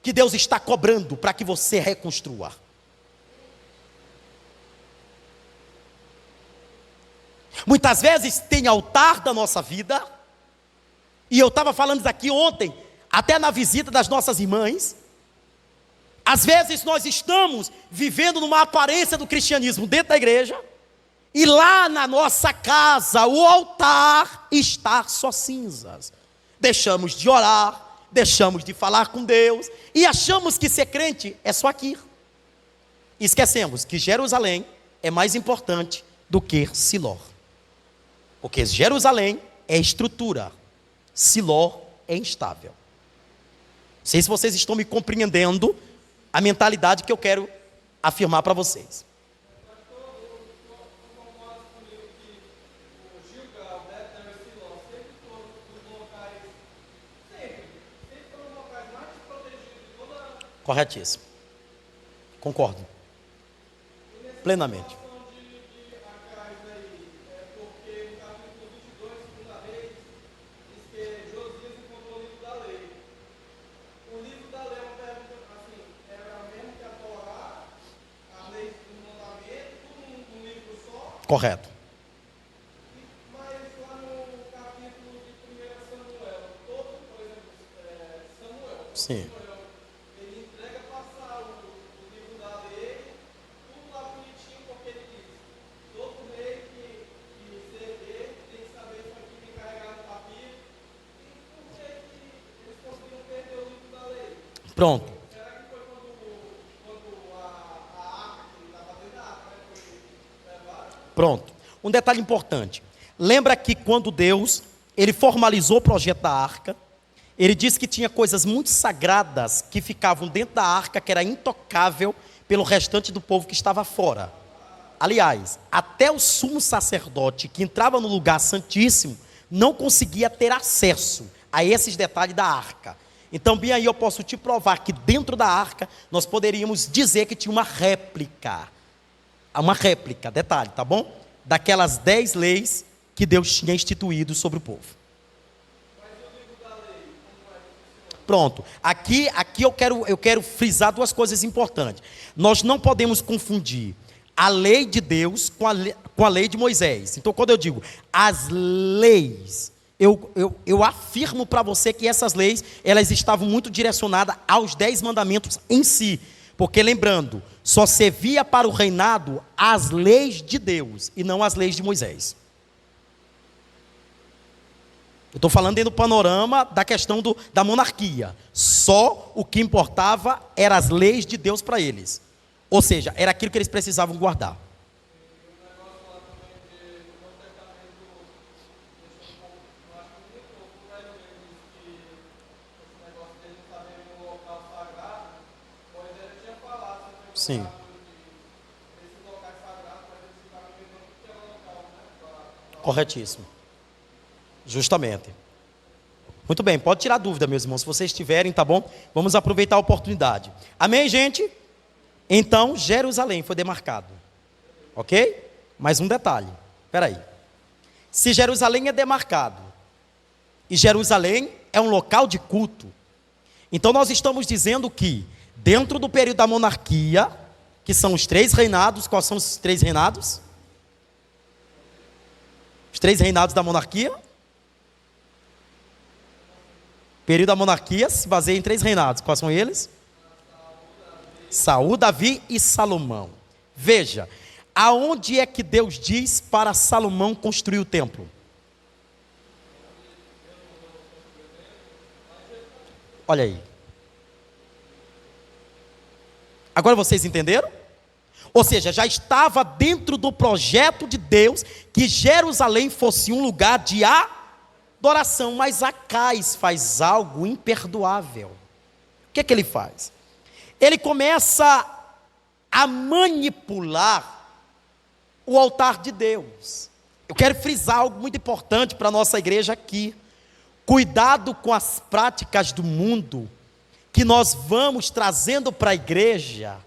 que Deus está cobrando para que você reconstrua? Muitas vezes tem altar da nossa vida, e eu estava falando isso aqui ontem, até na visita das nossas irmãs. Às vezes nós estamos vivendo numa aparência do cristianismo dentro da igreja, e lá na nossa casa o altar está só cinzas. Deixamos de orar, deixamos de falar com Deus, e achamos que ser crente é só aqui. E esquecemos que Jerusalém é mais importante do que Siló. Porque Jerusalém é estrutura, Siló é instável. Não sei se vocês estão me compreendendo a mentalidade que eu quero afirmar para vocês. Corretíssimo. Concordo. Plenamente. Correto. Mas lá no capítulo de 1 Samuel, todo, por exemplo, Samuel, Sim. ele entrega passar o livro da lei, tudo lá bonitinho, porque ele diz: todo rei que ceder tem que saber isso aqui, tem que carregar no papiro. E por que eles conseguiram perder o livro da lei? Pronto. Será que foi quando a arca que estava dentro da arca, né, foi levada? Pronto. Um detalhe importante. Lembra que quando Deus, ele formalizou o projeto da arca, ele disse que tinha coisas muito sagradas que ficavam dentro da arca, que era intocável pelo restante do povo que estava fora. Aliás, até o sumo sacerdote que entrava no lugar santíssimo não conseguia ter acesso a esses detalhes da arca. Então, bem aí eu posso te provar que dentro da arca, nós poderíamos dizer que tinha uma réplica. Uma réplica, detalhe, tá bom? Daquelas 10 leis que Deus tinha instituído sobre o povo. Pronto, aqui eu quero frisar duas coisas importantes. Nós não podemos confundir a lei de Deus com a lei de Moisés. Então, quando eu digo as leis, eu afirmo para você que essas leis, elas estavam muito direcionadas aos 10 mandamentos em si. Porque, lembrando, só servia para o reinado as leis de Deus e não as leis de Moisés. Eu estou falando dentro do panorama da questão da monarquia. Só o que importava eram as leis de Deus para eles. Ou seja, era aquilo que eles precisavam guardar. Sim. Corretíssimo. Justamente. Muito bem, pode tirar dúvida, meus irmãos, se vocês tiverem, tá bom? Vamos aproveitar a oportunidade. Amém, gente? Então, Jerusalém foi demarcado. Ok? Mais um detalhe. Espera aí. Se Jerusalém é demarcado, e Jerusalém é um local de culto, então nós estamos dizendo que, dentro do período da monarquia, que são os 3 reinados, quais são os 3 reinados? Os 3 reinados da monarquia? O período da monarquia se baseia em 3 reinados, quais são eles? Saul, Davi e Salomão. Veja, aonde é que Deus diz para Salomão construir o templo? Olha aí. Agora vocês entenderam? Ou seja, já estava dentro do projeto de Deus que Jerusalém fosse um lugar de adoração, mas Acais faz algo imperdoável. O que é que ele faz? Ele começa a manipular o altar de Deus. Eu quero frisar algo muito importante para a nossa igreja aqui. Cuidado com as práticas do mundo que nós vamos trazendo para a igreja,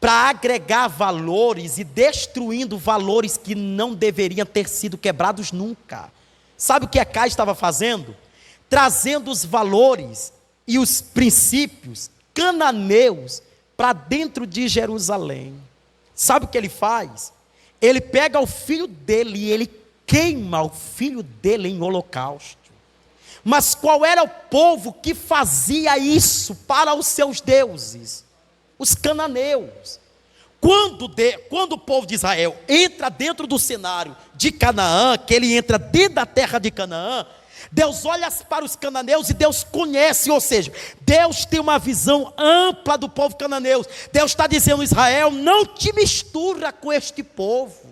para agregar valores e destruindo valores que não deveriam ter sido quebrados nunca. Sabe o que Acais estava fazendo? Trazendo os valores e os princípios cananeus para dentro de Jerusalém. Sabe o que ele faz? Ele pega o filho dele e ele queima o filho dele em holocausto. Mas qual era o povo que fazia isso para os seus deuses? Os cananeus. Quando o povo de Israel entra dentro do cenário de Canaã, que ele entra dentro da terra de Canaã, Deus olha para os cananeus e Deus conhece, ou seja, Deus tem uma visão ampla do povo cananeu. Deus está dizendo: Israel, não te mistura com este povo.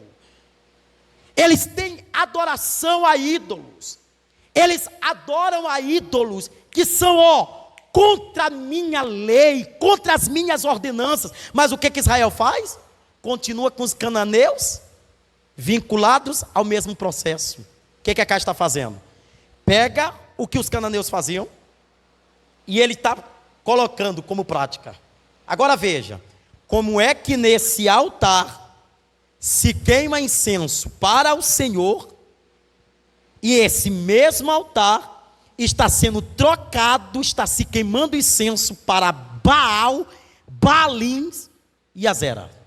Eles têm adoração a ídolos. Eles adoram a ídolos que são, contra a minha lei, contra as minhas ordenanças. Mas o que Israel faz? Continua com os cananeus vinculados ao mesmo processo. O que Acais está fazendo? Pega o que os cananeus faziam e ele está colocando como prática. Agora veja, como é que nesse altar se queima incenso para o Senhor, e esse mesmo altar está sendo trocado, está se queimando incenso para Baal, Baalins e Azera.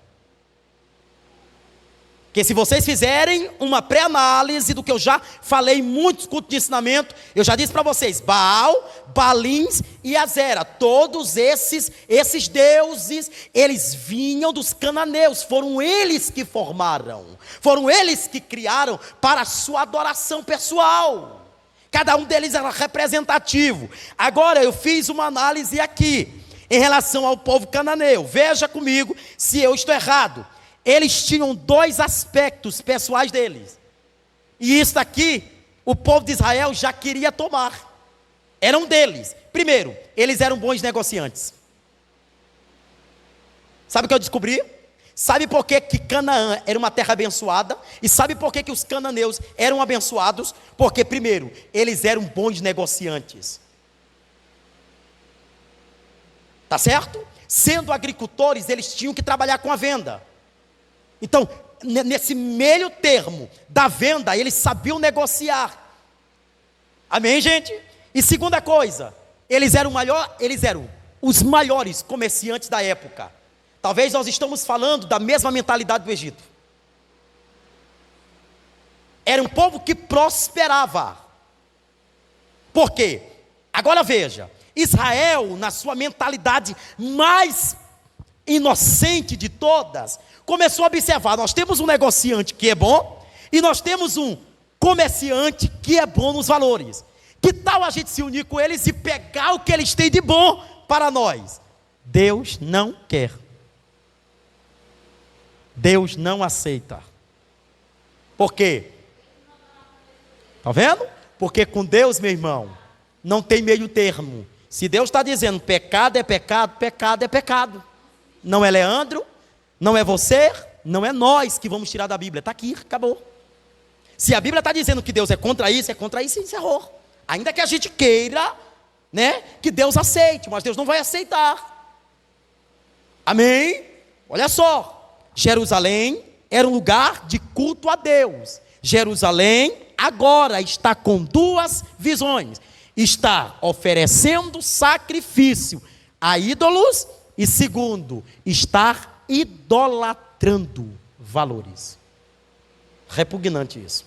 Porque se vocês fizerem uma pré-análise do que eu já falei em muitos cultos de ensinamento, eu já disse para vocês: Baal, Baalins e Azera, todos esses deuses, eles vinham dos cananeus, foram eles que formaram, foram eles que criaram para a sua adoração pessoal. Cada um deles era representativo. Agora eu fiz uma análise aqui, em relação ao povo cananeu. Veja comigo se eu estou errado. Eles tinham 2 aspectos pessoais deles. E isso aqui, o povo de Israel já queria tomar. Eram deles. Primeiro, eles eram bons negociantes. Sabe o que eu descobri? Sabe por que Canaã era uma terra abençoada? E sabe por que os cananeus eram abençoados? Porque, primeiro, eles eram bons negociantes. tá certo? Sendo agricultores, eles tinham que trabalhar com a venda. Então, nesse meio termo da venda, eles sabiam negociar. Amém, gente? E segunda coisa, eles eram os maiores comerciantes da época. Talvez nós estamos falando da mesma mentalidade do Egito. Era um povo que prosperava. Por quê? Agora veja, Israel, na sua mentalidade mais inocente de todas, começou a observar: nós temos um negociante que é bom, e nós temos um comerciante que é bom nos valores. Que tal a gente se unir com eles e pegar o que eles têm de bom para nós? Deus não quer. Deus não aceita. Por quê? Está vendo? Porque com Deus, meu irmão, não tem meio termo. Se Deus está dizendo pecado é pecado, pecado é pecado. Não é Leandro, não é você, não é nós que vamos tirar da Bíblia. Está aqui, acabou. Se a Bíblia está dizendo que Deus é contra isso e encerrou. Ainda que a gente queira, né, que Deus aceite, mas Deus não vai aceitar. Amém? Olha só, Jerusalém era um lugar de culto a Deus. Jerusalém agora está com duas visões: está oferecendo sacrifício a ídolos, e segundo, estar idolatrando valores. Repugnante isso.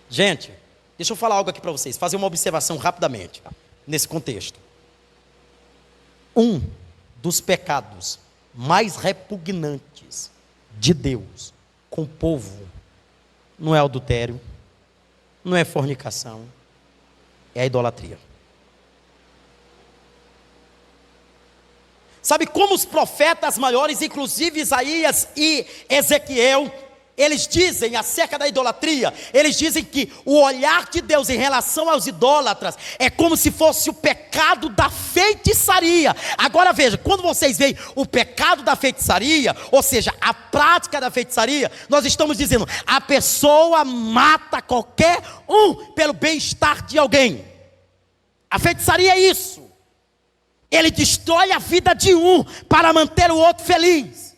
Gente, deixa eu falar algo aqui para vocês, fazer uma observação rapidamente, nesse contexto. Um dos pecados mais repugnantes de Deus com o povo não é adultério, não é fornicação, é a idolatria. Sabe como os profetas maiores, inclusive Isaías e Ezequiel, eles dizem acerca da idolatria? Eles dizem que o olhar de Deus em relação aos idólatras é como se fosse o pecado da feitiçaria. Agora veja, quando vocês veem o pecado da feitiçaria, ou seja, a prática da feitiçaria, nós estamos dizendo: a pessoa mata qualquer um pelo bem-estar de alguém. A feitiçaria é isso. Ele destrói a vida de um para manter o outro feliz.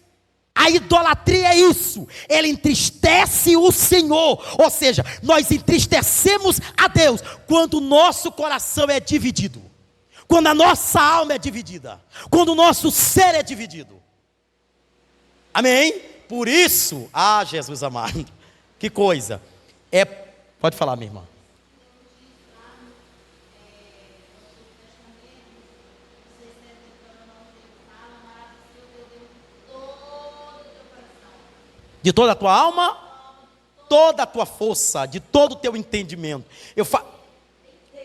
A idolatria é isso. Ele entristece o Senhor. Ou seja, nós entristecemos a Deus quando o nosso coração é dividido, quando a nossa alma é dividida, quando o nosso ser é dividido. Amém? Por isso, Jesus amado, que coisa. Pode falar, minha irmã. De toda a tua alma, toda a tua força, de todo o teu entendimento.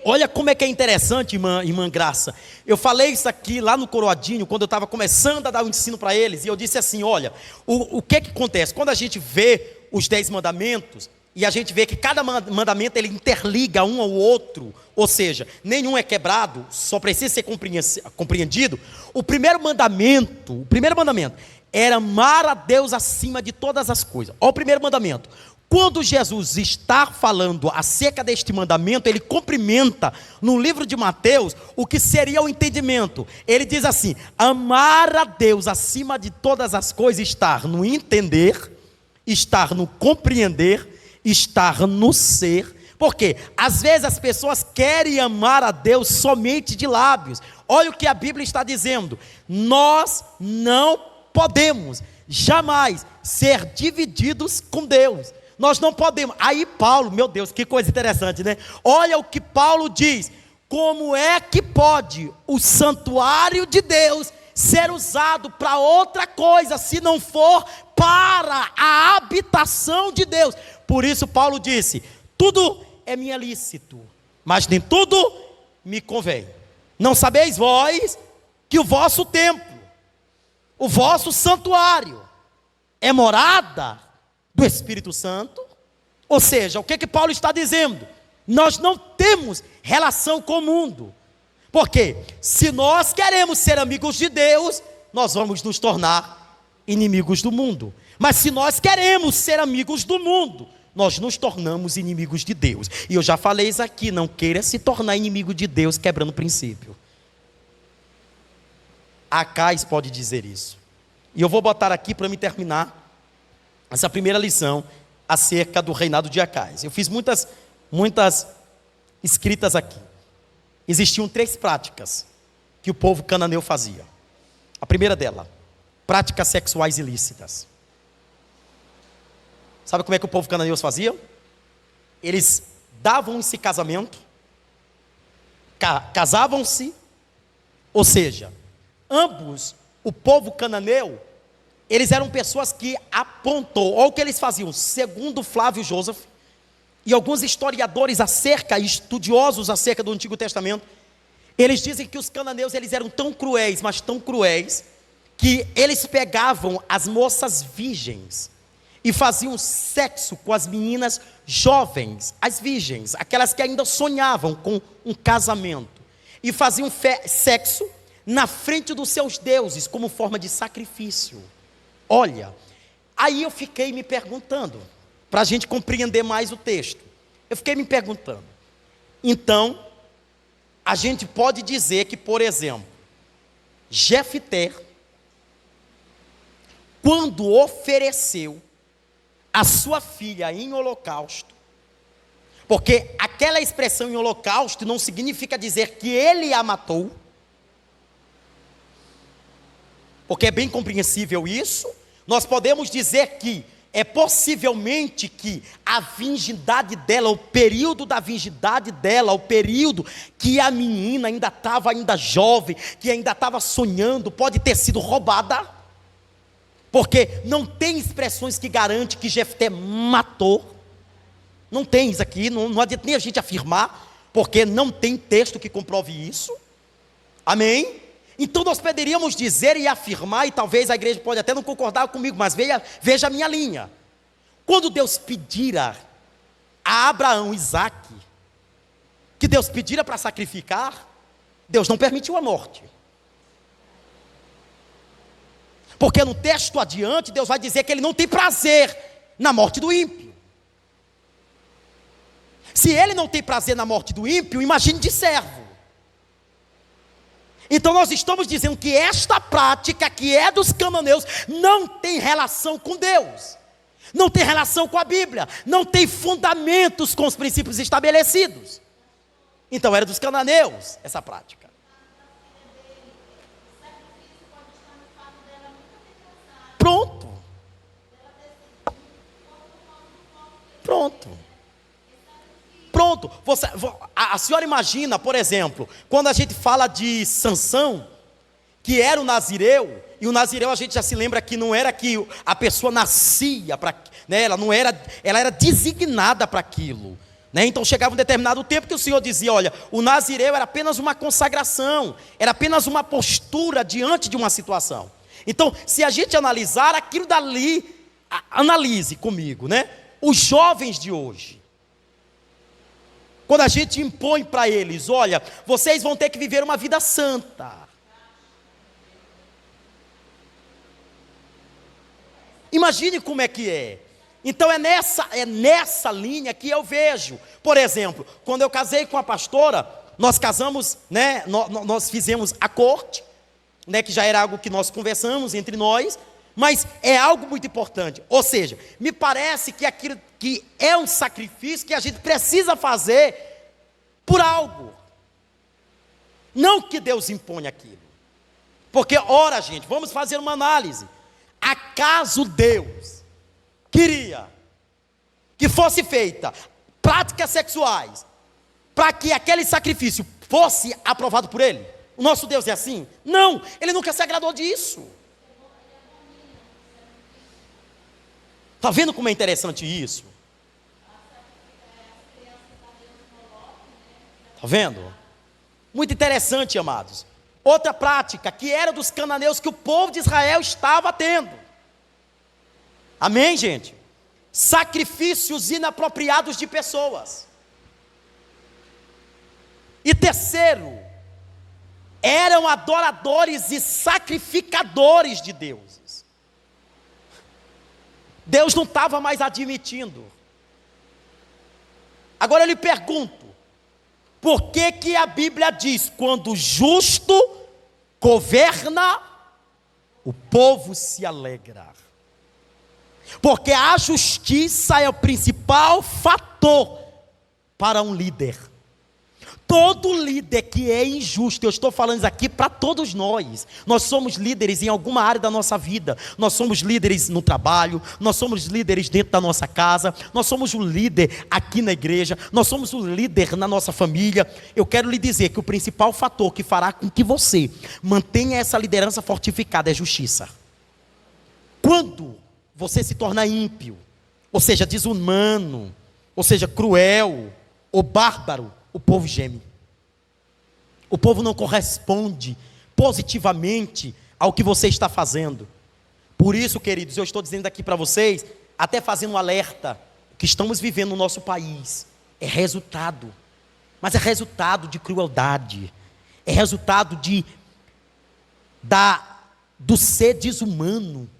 Olha como é que é interessante, irmã Graça. Eu falei isso aqui lá no Coroadinho, quando eu estava começando a dar o ensino para eles, e eu disse assim: olha, o que acontece? Quando a gente vê os 10 mandamentos, e a gente vê que cada mandamento ele interliga um ao outro, ou seja, nenhum é quebrado, só precisa ser compreendido. O primeiro mandamento era amar a Deus acima de todas as coisas. Olha o primeiro mandamento. Quando Jesus está falando acerca deste mandamento, ele cumprimenta no livro de Mateus o que seria o entendimento. Ele diz assim: amar a Deus acima de todas as coisas, estar no entender, estar no compreender, estar no ser. Porque às vezes as pessoas querem amar a Deus somente de lábios. Olha o que a Bíblia está dizendo: nós não podemos jamais ser divididos com Deus. Nós não podemos. Aí Paulo, meu Deus, que coisa interessante, né? Olha o que Paulo diz: como é que pode o santuário de Deus ser usado para outra coisa, se não for para a habitação de Deus? Por isso Paulo disse: tudo é me lícito, mas nem tudo me convém. Não sabeis vós que o vosso templo, o vosso santuário, é morada do Espírito Santo? Ou seja, o que Paulo está dizendo? Nós não temos relação com o mundo. Porque se nós queremos ser amigos de Deus, nós vamos nos tornar inimigos do mundo. Mas se nós queremos ser amigos do mundo, nós nos tornamos inimigos de Deus. E eu já falei isso aqui: não queira se tornar inimigo de Deus quebrando o princípio. Acais pode dizer isso. E eu vou botar aqui para me terminar essa primeira lição acerca do reinado de Acais. Eu fiz muitas escritas aqui. Existiam 3 práticas que o povo cananeu fazia. A primeira dela, práticas sexuais ilícitas. Sabe como é que o povo cananeu fazia? Eles davam-se casamento, casavam-se, ou seja, ambos, o povo cananeu, eles eram pessoas que apontou, olha o que eles faziam, segundo Flávio Joseph, e alguns historiadores estudiosos acerca do Antigo Testamento, eles dizem que os cananeus, eles eram tão cruéis, mas tão cruéis, que eles pegavam as moças virgens, e faziam sexo com as meninas jovens, as virgens, aquelas que ainda sonhavam com um casamento, e faziam sexo na frente dos seus deuses, como forma de sacrifício. Olha, aí eu fiquei me perguntando, para a gente compreender mais o texto, eu fiquei me perguntando, então, a gente pode dizer que, por exemplo, Jefté, quando ofereceu a sua filha em holocausto, porque aquela expressão em holocausto não significa dizer que ele a matou, porque é bem compreensível isso. Nós podemos dizer que é possivelmente que a virgindade dela, o período da virgindade dela, o período que a menina ainda estava jovem, que ainda estava sonhando, pode ter sido roubada, porque não tem expressões que garantem que Jefté matou. Não tem isso aqui, não adianta nem a gente afirmar, porque não tem texto que comprove isso. Amém? Então nós poderíamos dizer e afirmar, e talvez a igreja pode até não concordar comigo, mas veja a minha linha. Quando Deus pedira a Abraão, Isaque, que Deus pedira para sacrificar, Deus não permitiu a morte. Porque no texto adiante, Deus vai dizer que Ele não tem prazer na morte do ímpio. Se Ele não tem prazer na morte do ímpio, imagine de servo. Então nós estamos dizendo que esta prática, que é dos cananeus, não tem relação com Deus, não tem relação com a Bíblia, não tem fundamentos com os princípios estabelecidos. Então era dos cananeus essa prática. Pronto. A senhora imagina, por exemplo, quando a gente fala de Sansão, que era o nazireu, e o nazireu a gente já se lembra que não era que a pessoa nascia para, né, ela era designada para aquilo, né? Então chegava um determinado tempo que o Senhor dizia, olha, o nazireu era apenas uma consagração, era apenas uma postura diante de uma situação. Então, se a gente analisar aquilo dali, analise comigo, né? Os jovens de hoje, quando a gente impõe para eles, olha, vocês vão ter que viver uma vida santa. Imagine como é que é. Então é nessa linha que eu vejo. Por exemplo, quando eu casei com a pastora, nós casamos, né? Nós fizemos a corte, né? Que já era algo que nós conversamos entre nós, mas é algo muito importante. Ou seja, me parece que aquilo que é um sacrifício que a gente precisa fazer por algo, não que Deus imponha aquilo. Porque, ora, gente, vamos fazer uma análise. Acaso Deus queria que fosse feita práticas sexuais para que aquele sacrifício fosse aprovado por Ele? O nosso Deus é assim? Não, Ele nunca se agradou disso. Está vendo como é interessante isso? Está vendo? Muito interessante, amados. Outra prática que era dos cananeus que o povo de Israel estava tendo. Amém, gente? Sacrifícios inapropriados de pessoas. E terceiro, eram adoradores e sacrificadores de deuses. Deus não estava mais admitindo. Agora eu lhe pergunto, por que que a Bíblia diz, quando o justo governa, o povo se alegra. Porque a justiça é o principal fator para um líder. Todo líder que é injusto, eu estou falando isso aqui para todos nós. Nós somos líderes em alguma área da nossa vida. Nós somos líderes no trabalho, nós somos líderes dentro da nossa casa, nós somos o líder aqui na igreja, nós somos o líder na nossa família. Eu quero lhe dizer que o principal fator que fará com que você mantenha essa liderança fortificada é justiça. Quando você se torna ímpio, ou seja, desumano, ou seja, cruel ou bárbaro, o povo geme. O povo não corresponde positivamente ao que você está fazendo. Por isso, queridos, eu estou dizendo aqui para vocês, até fazendo um alerta, que estamos vivendo no nosso país é resultado, mas é resultado de crueldade, é resultado do ser desumano,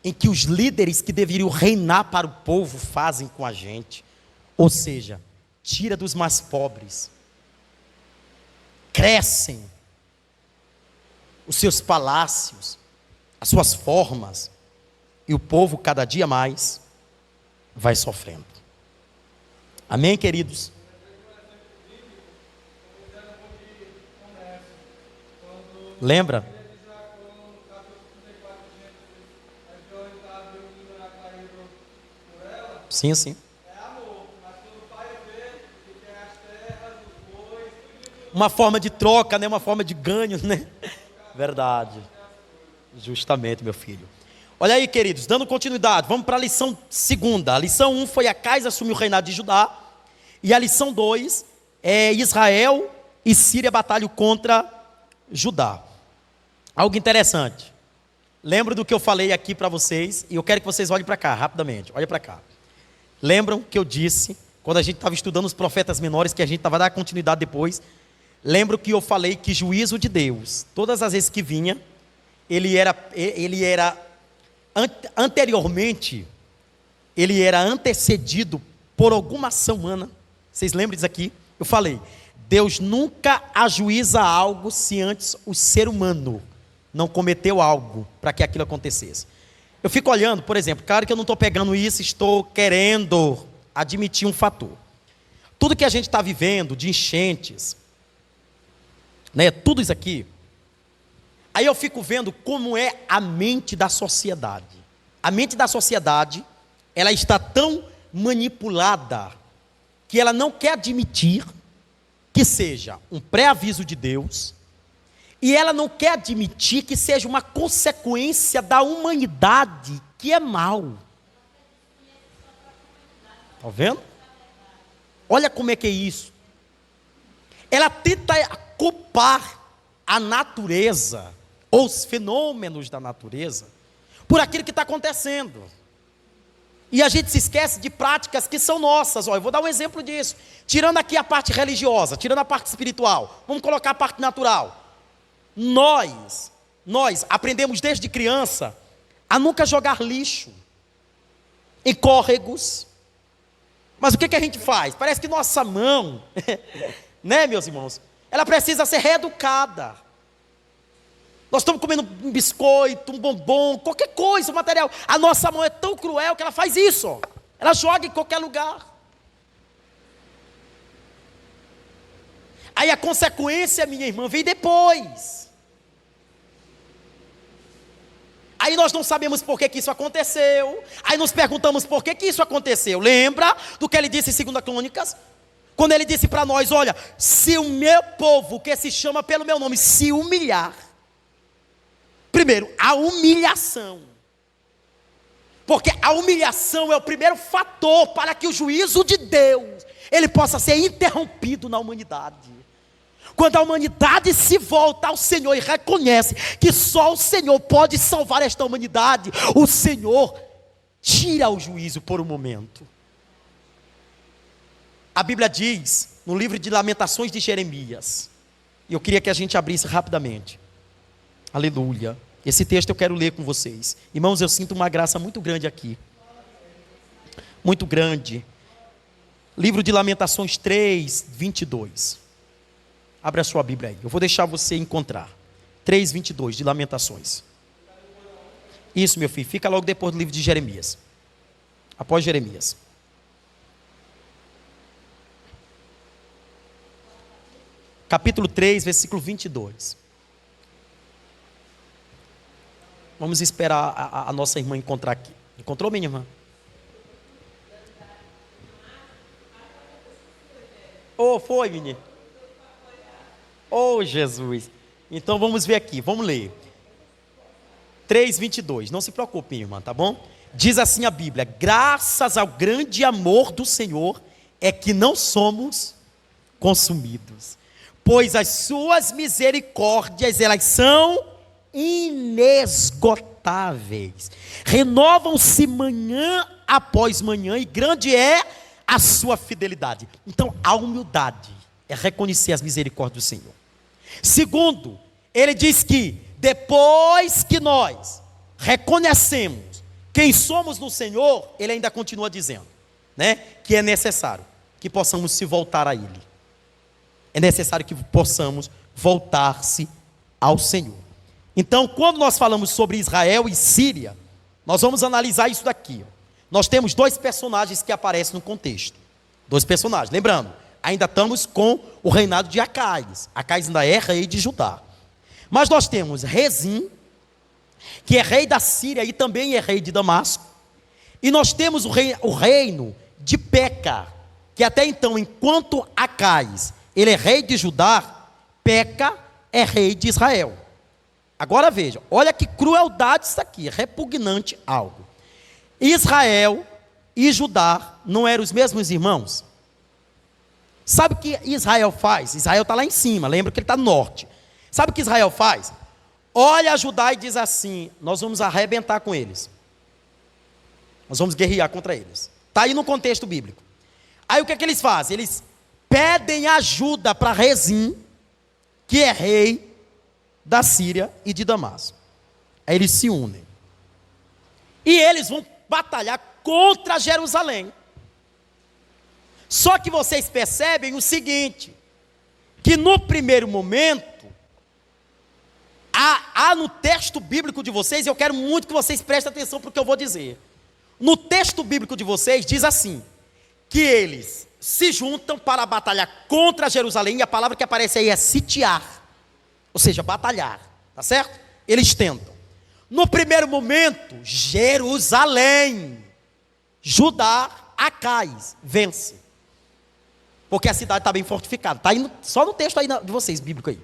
em que os líderes que deveriam reinar para o povo fazem com a gente. Ou seja, tira dos mais pobres, crescem os seus palácios, as suas formas, e o povo cada dia mais vai sofrendo. Amém, queridos? Lembra? Sim, sim. Uma forma de troca, né? Uma forma de ganho, né? Verdade. Justamente, meu filho. Olha aí, queridos, dando continuidade, vamos para a lição segunda. A lição 1 foi Acais assumiu o reinado de Judá. E a lição 2 é Israel e Síria batalham contra Judá. Algo interessante. Lembra do que eu falei aqui para vocês, e eu quero que vocês olhem para cá, rapidamente. Olhem para cá. Lembram que eu disse, quando a gente estava estudando os profetas menores, que a gente vai dar continuidade depois. Lembro que eu falei que juízo de Deus, todas as vezes que vinha, anteriormente, ele era antecedido por alguma ação humana. Vocês lembram disso aqui? Eu falei, Deus nunca ajuiza algo se antes o ser humano não cometeu algo para que aquilo acontecesse. Eu fico olhando, por exemplo, claro que eu não estou pegando isso, estou querendo admitir um fator. Tudo que a gente está vivendo, de enchentes, né, tudo isso aqui, aí eu fico vendo como é a mente da sociedade. A mente da sociedade, ela está tão manipulada, que ela não quer admitir que seja um pré-aviso de Deus, e ela não quer admitir que seja uma consequência da humanidade, que é mal. Está vendo? Olha como é que é isso. Ela tenta culpar a natureza, ou os fenômenos da natureza, por aquilo que está acontecendo. E a gente se esquece de práticas que são nossas. Eu vou dar um exemplo disso. Tirando aqui a parte religiosa, tirando a parte espiritual, vamos colocar a parte natural. Nós aprendemos desde criança a nunca jogar lixo em córregos. Mas o que a gente faz? Parece que nossa mão, né, meus irmãos? Ela precisa ser reeducada. Nós estamos comendo um biscoito, um bombom, qualquer coisa, um material. A nossa mão é tão cruel que ela faz isso. Ela joga em qualquer lugar. Aí a consequência, minha irmã, vem depois. Aí nós não sabemos por que isso aconteceu. Aí nos perguntamos por que isso aconteceu. Lembra do que ele disse em 2 Crônicas? Quando ele disse para nós, olha, se o meu povo, que se chama pelo meu nome, se humilhar. Primeiro, a humilhação. Porque a humilhação é o primeiro fator para que o juízo de Deus, ele possa ser interrompido na humanidade. Quando a humanidade se volta ao Senhor e reconhece que só o Senhor pode salvar esta humanidade, o Senhor tira o juízo por um momento. A Bíblia diz, no livro de Lamentações de Jeremias, e eu queria que a gente abrisse rapidamente. Aleluia. Esse texto eu quero ler com vocês. Irmãos, eu sinto uma graça muito grande aqui. Muito grande. Livro de Lamentações 3, 22. Abre a sua Bíblia aí. Eu vou deixar você encontrar. 3:22, de Lamentações. Isso, meu filho, fica logo depois do livro de Jeremias. Após Jeremias. Capítulo 3, versículo 22. Vamos esperar a nossa irmã encontrar aqui. Encontrou, minha irmã? Oh, foi, menina. Oh, Jesus. Então vamos ver aqui, vamos ler. 3:22. Não se preocupe, minha irmã, tá bom? Diz assim a Bíblia: graças ao grande amor do Senhor é que não somos consumidos, pois as suas misericórdias, elas são inesgotáveis, renovam-se manhã após manhã, e grande é a sua fidelidade. Então, a humildade é reconhecer as misericórdias do Senhor. Segundo, ele diz que depois que nós reconhecemos quem somos no Senhor, ele ainda continua dizendo, né, que é necessário que possamos se voltar a Ele. É necessário que possamos voltar-se ao Senhor. Então, quando nós falamos sobre Israel e Síria, nós vamos analisar isso daqui. Nós temos dois personagens que aparecem no contexto. Dois personagens. Lembrando, ainda estamos com o reinado de Acais. Acais ainda é rei de Judá. Mas nós temos Rezim, que é rei da Síria e também é rei de Damasco. E nós temos o reino de Peca, que até então, enquanto Acais ele é rei de Judá, Peca é rei de Israel. Agora veja, olha que crueldade isso aqui, repugnante algo. Israel e Judá não eram os mesmos irmãos? Sabe o que Israel faz? Israel está lá em cima, lembra que ele está no norte. Sabe o que Israel faz? Olha Judá e diz assim: nós vamos arrebentar com eles. Nós vamos guerrear contra eles. Está aí no contexto bíblico. Aí o que é que eles fazem? Eles pedem ajuda para Rezim, que é rei da Síria e de Damasco. Aí eles se unem. E eles vão batalhar contra Jerusalém. Só que vocês percebem o seguinte, que no primeiro momento, há no texto bíblico de vocês, eu quero muito que vocês prestem atenção para o que eu vou dizer. No texto bíblico de vocês diz assim, que eles se juntam para batalhar contra Jerusalém, e a palavra que aparece aí é sitiar, ou seja, batalhar, tá certo? Eles tentam. No primeiro momento, Jerusalém, Judá, Acais, vence. Porque a cidade está bem fortificada. Está aí só no texto aí de vocês, bíblico aí.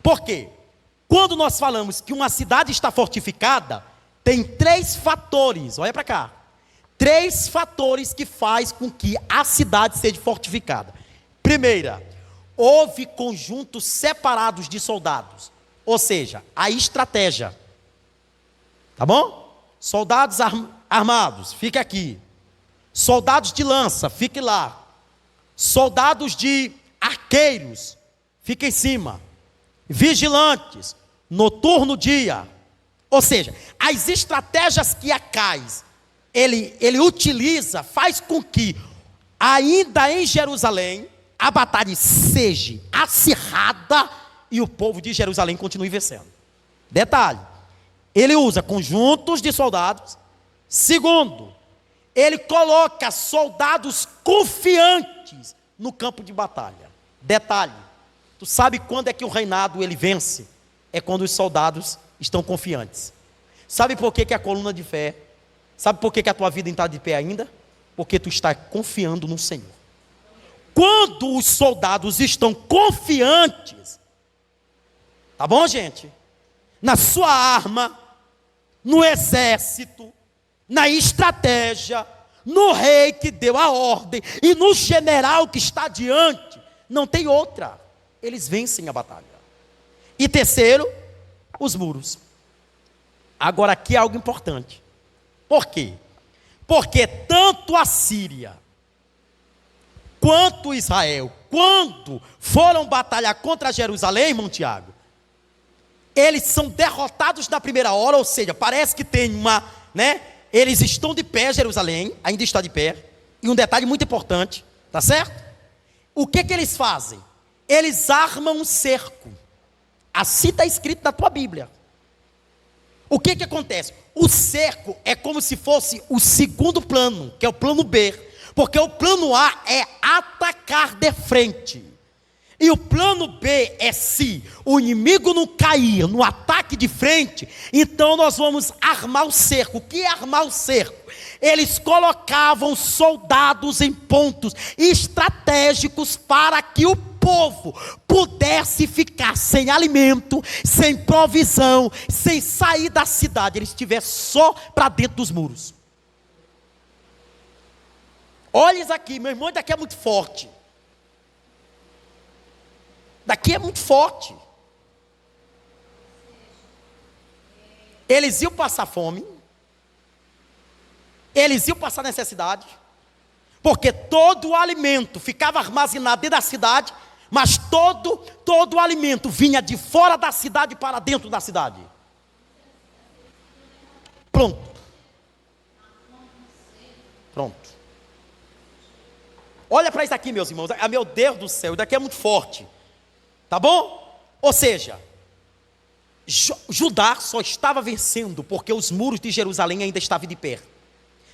Por quê? Quando nós falamos que uma cidade está fortificada, tem 3 fatores, olha para cá. 3 fatores que faz com que a cidade seja fortificada. Primeira, houve conjuntos separados de soldados. Ou seja, a estratégia. Tá bom? Soldados armados, fique aqui. Soldados de lança, fique lá. Soldados de arqueiros, fique em cima. Vigilantes, noturno dia. Ou seja, as estratégias que Acais ele utiliza, faz com que, ainda em Jerusalém, a batalha seja acirrada e o povo de Jerusalém continue vencendo. Detalhe, ele usa conjuntos de soldados. Segundo, ele coloca soldados confiantes no campo de batalha. Detalhe, tu sabe quando é que o reinado ele vence? É quando os soldados estão confiantes. Sabe por que a coluna de fé? Sabe por que a tua vida está de pé ainda? Porque tu está confiando no Senhor. Quando os soldados estão confiantes, tá bom, gente? Na sua arma, no exército, na estratégia, no rei que deu a ordem e no general que está diante, não tem outra. Eles vencem a batalha. E terceiro, os muros. Agora aqui é algo importante. Por quê? Porque tanto a Síria quanto Israel, quando foram batalhar contra Jerusalém, irmão Tiago, eles são derrotados na primeira hora, ou seja, parece que tem uma, né? Eles estão de pé, Jerusalém, ainda está de pé. E um detalhe muito importante, tá certo? O que eles fazem? Eles armam um cerco. Assim está escrito na tua Bíblia. O que acontece? O cerco é como se fosse o segundo plano, que é o plano B. Porque o plano A é atacar de frente. E o plano B é se o inimigo não cair no ataque de frente, então nós vamos armar o cerco. O que é armar o cerco? Eles colocavam soldados em pontos estratégicos para que o povo pudesse ficar sem alimento, sem provisão, sem sair da cidade. Ele estivesse só para dentro dos muros. Olha isso aqui, meu irmão, daqui é muito forte. Daqui é muito forte. Eles iam passar fome. Eles iam passar necessidade. Porque todo o alimento ficava armazenado dentro da cidade. Mas todo o alimento vinha de fora da cidade para dentro da cidade. Pronto. Olha para isso aqui, meus irmãos. Ah, meu Deus do céu, isso daqui é muito forte. Tá bom? Ou seja, Judá só estava vencendo porque os muros de Jerusalém ainda estavam de pé.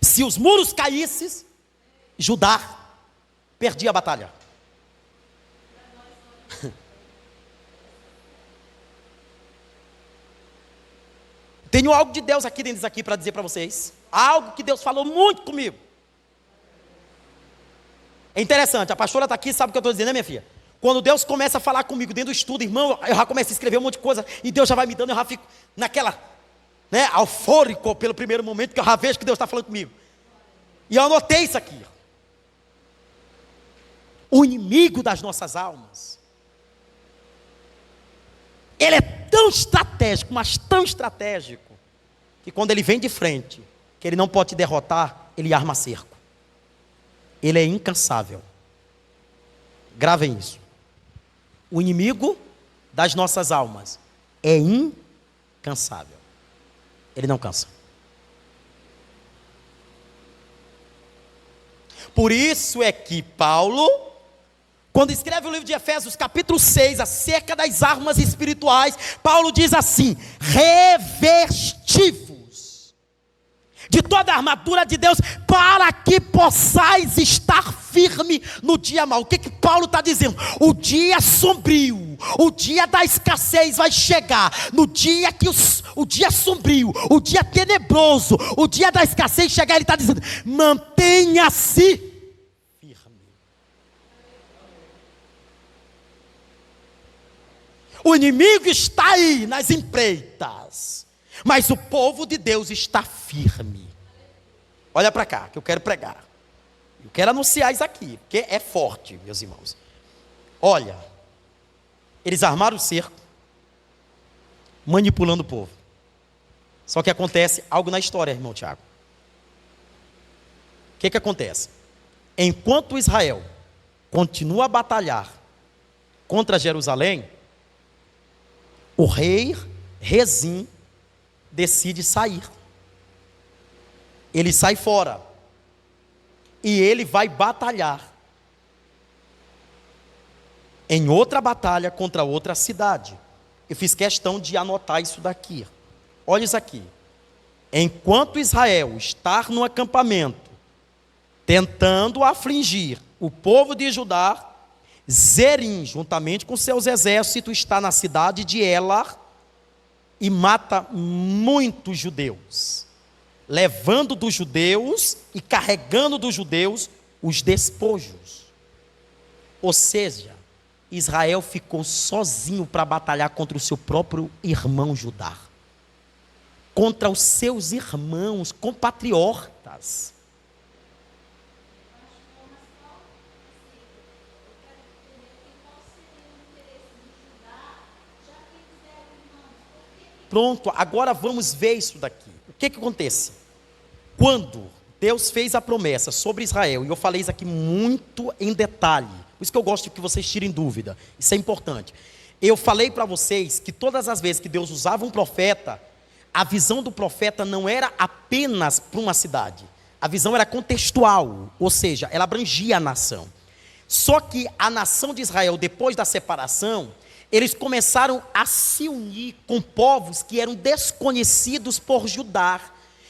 Se os muros caíssem, Judá perdia a batalha. Tenho algo de Deus aqui dentro aqui para dizer para vocês. Algo que Deus falou muito comigo. É interessante, a pastora está aqui, sabe o que eu estou dizendo, né, minha filha? Quando Deus começa a falar comigo dentro do estudo, irmão, eu já começo a escrever um monte de coisa, e Deus já vai me dando, eu já fico naquela, eufórico pelo primeiro momento, que eu já vejo que Deus está falando comigo. E eu anotei isso aqui. O inimigo das nossas almas, ele é tão estratégico, mas tão estratégico, que quando ele vem de frente, que ele não pode te derrotar, ele arma cerco. Ele é incansável. Gravem isso. O inimigo das nossas almas é incansável. Ele não cansa. Por isso é que Paulo, quando escreve o livro de Efésios, capítulo 6, acerca das armas espirituais, Paulo diz assim: revestivos de toda a armadura de Deus, para que possais estar firme no dia mau. O que Paulo está dizendo? O dia sombrio, o dia da escassez vai chegar. No dia que o dia sombrio, o dia tenebroso, o dia da escassez chegar, ele está dizendo: mantenha-se firme. O inimigo está aí nas empreitas, mas o povo de Deus está firme. Olha para cá, que eu quero pregar. Eu quero anunciar isso aqui, porque é forte, meus irmãos. Olha, eles armaram o cerco, manipulando o povo. Só que acontece algo na história, irmão Tiago. O que acontece? Enquanto Israel continua a batalhar contra Jerusalém, o rei Rezim decide sair. Ele sai fora. E ele vai batalhar em outra batalha contra outra cidade. Eu fiz questão de anotar isso daqui. Olha isso aqui. Enquanto Israel está no acampamento, tentando afligir o povo de Judá, Zerim, juntamente com seus exércitos, está na cidade de Elar e mata muitos judeus, levando dos judeus e carregando dos judeus os despojos. Ou seja, Israel ficou sozinho para batalhar contra o seu próprio irmão Judá, contra os seus irmãos compatriotas. Pronto, agora vamos ver isso daqui. O que acontece? Quando Deus fez a promessa sobre Israel, e eu falei isso aqui muito em detalhe, por isso que eu gosto de que vocês tirem dúvida, isso é importante. Eu falei para vocês que todas as vezes que Deus usava um profeta, a visão do profeta não era apenas para uma cidade, a visão era contextual, ou seja, ela abrangia a nação. Só que a nação de Israel, depois da separação, eles começaram a se unir com povos que eram desconhecidos por Judá.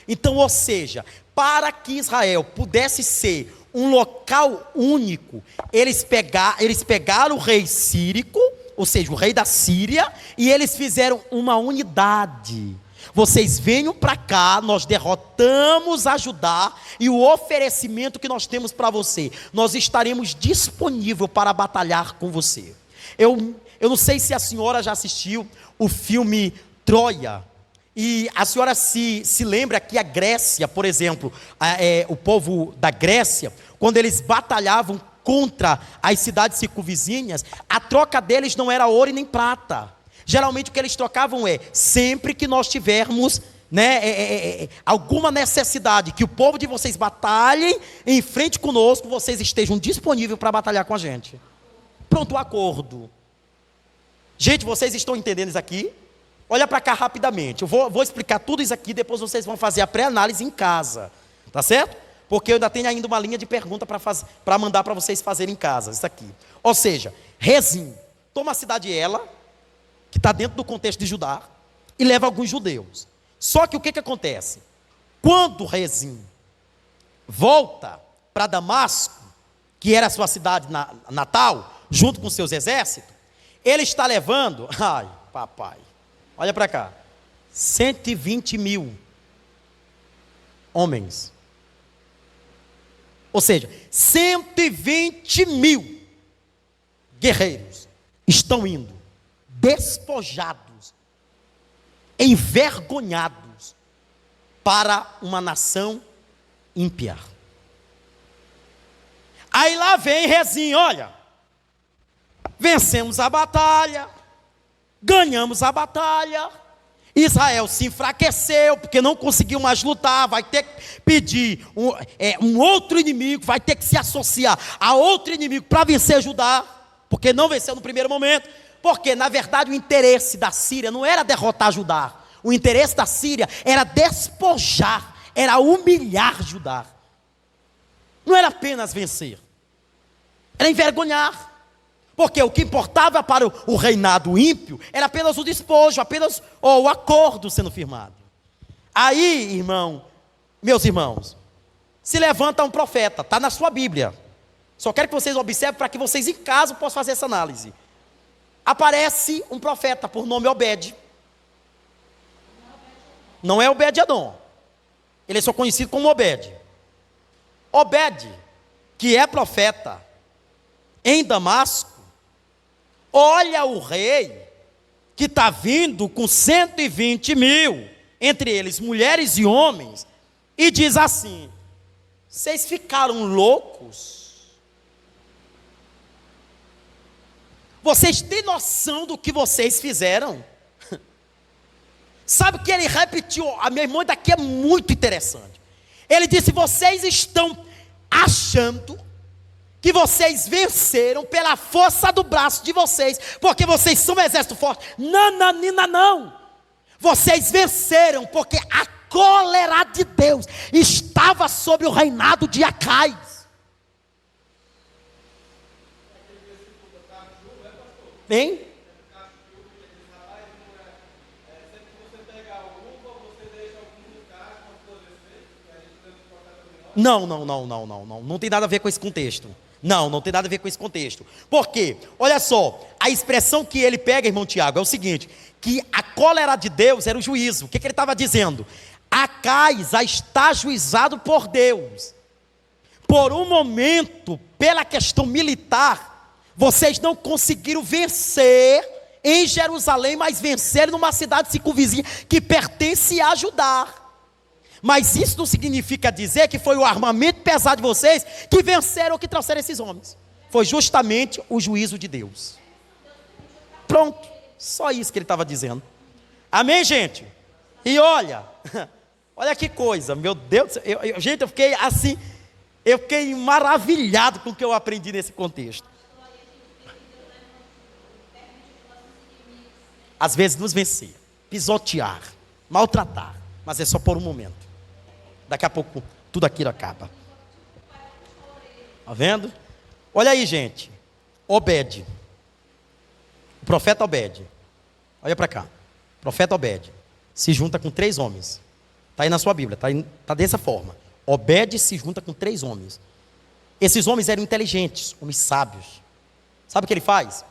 Então, ou seja, para que Israel pudesse ser um local único, eles pegaram o rei sírico, ou seja, o rei da Síria, e eles fizeram uma unidade. Vocês venham para cá, nós derrotamos a Judá, e o oferecimento que nós temos para você, nós estaremos disponíveis para batalhar com você. Eu não sei se a senhora já assistiu o filme Troia, e a senhora se lembra que a Grécia, por exemplo, o povo da Grécia, quando eles batalhavam contra as cidades circunvizinhas, a troca deles não era ouro e nem prata. Geralmente o que eles trocavam sempre que nós tivermos alguma necessidade, que o povo de vocês batalhem em frente conosco, vocês estejam disponíveis para batalhar com a gente. Pronto, o acordo. Gente, vocês estão entendendo isso aqui? Olha para cá rapidamente, eu vou explicar tudo isso aqui, depois vocês vão fazer a pré-análise em casa, tá certo? Porque eu ainda tenho ainda uma linha de pergunta para mandar para vocês fazerem em casa, isso aqui. Ou seja, Rezim toma a cidade Ela, que está dentro do contexto de Judá, e leva alguns judeus. Só que o que acontece? Quando Rezim volta para Damasco, que era a sua cidade natal, junto com seus exércitos, ele está levando, ai papai, olha para cá, 120 mil homens. Ou seja, 120 mil guerreiros estão indo, despojados, envergonhados, para uma nação ímpia. Aí lá vem Rezim, olha, vencemos a batalha, ganhamos a batalha, Israel se enfraqueceu, porque não conseguiu mais lutar, vai ter que pedir um outro inimigo, vai ter que se associar a outro inimigo para vencer Judá, porque não venceu no primeiro momento, porque na verdade o interesse da Síria não era derrotar Judá, o interesse da Síria era despojar, era humilhar Judá, não era apenas vencer, era envergonhar. Porque o que importava para o reinado ímpio era apenas o despojo, apenas o acordo sendo firmado. Aí, meus irmãos, se levanta um profeta, está na sua Bíblia. Só quero que vocês observem para que vocês em casa possam fazer essa análise. Aparece um profeta por nome Obed. Não é Obed-Edom. Ele é só conhecido como Obed. Obed, que é profeta em Damasco, olha o rei que está vindo com 120 mil, entre eles mulheres e homens, e diz assim: vocês ficaram loucos? Vocês têm noção do que vocês fizeram? Sabe que ele repetiu, a minha irmã daqui é muito interessante. Ele disse: vocês estão achando que vocês venceram pela força do braço de vocês, porque vocês são um exército forte. Nananina, não. Vocês venceram porque a cólera de Deus estava sobre o reinado de Acais. Hein? Não tem nada a ver com esse contexto. Não tem nada a ver com esse contexto. Por quê? Olha só, a expressão que ele pega, irmão Tiago, é o seguinte: que a cólera de Deus era o juízo. O que ele estava dizendo? Acais já está juizado por Deus. Por um momento, pela questão militar, vocês não conseguiram vencer em Jerusalém, mas venceram numa cidade circunvizinha que pertence a Judá. Mas isso não significa dizer que foi o armamento pesado de vocês que venceram ou que trouxeram esses homens. Foi justamente o juízo de Deus. Pronto, só isso que ele estava dizendo. Amém, gente? E olha que coisa, meu Deus, gente, eu fiquei assim, eu fiquei maravilhado com o que eu aprendi nesse contexto. Às vezes nos vencer, pisotear, maltratar, mas é só por um momento. Daqui a pouco tudo aquilo acaba. Está vendo? Olha aí, gente. Obed, profeta Obed, olha para cá, profeta Obed, se junta com 3 homens. Está aí na sua Bíblia, está dessa forma. Obed se junta com 3 homens. Esses homens eram inteligentes, homens sábios. Sabe o que ele faz?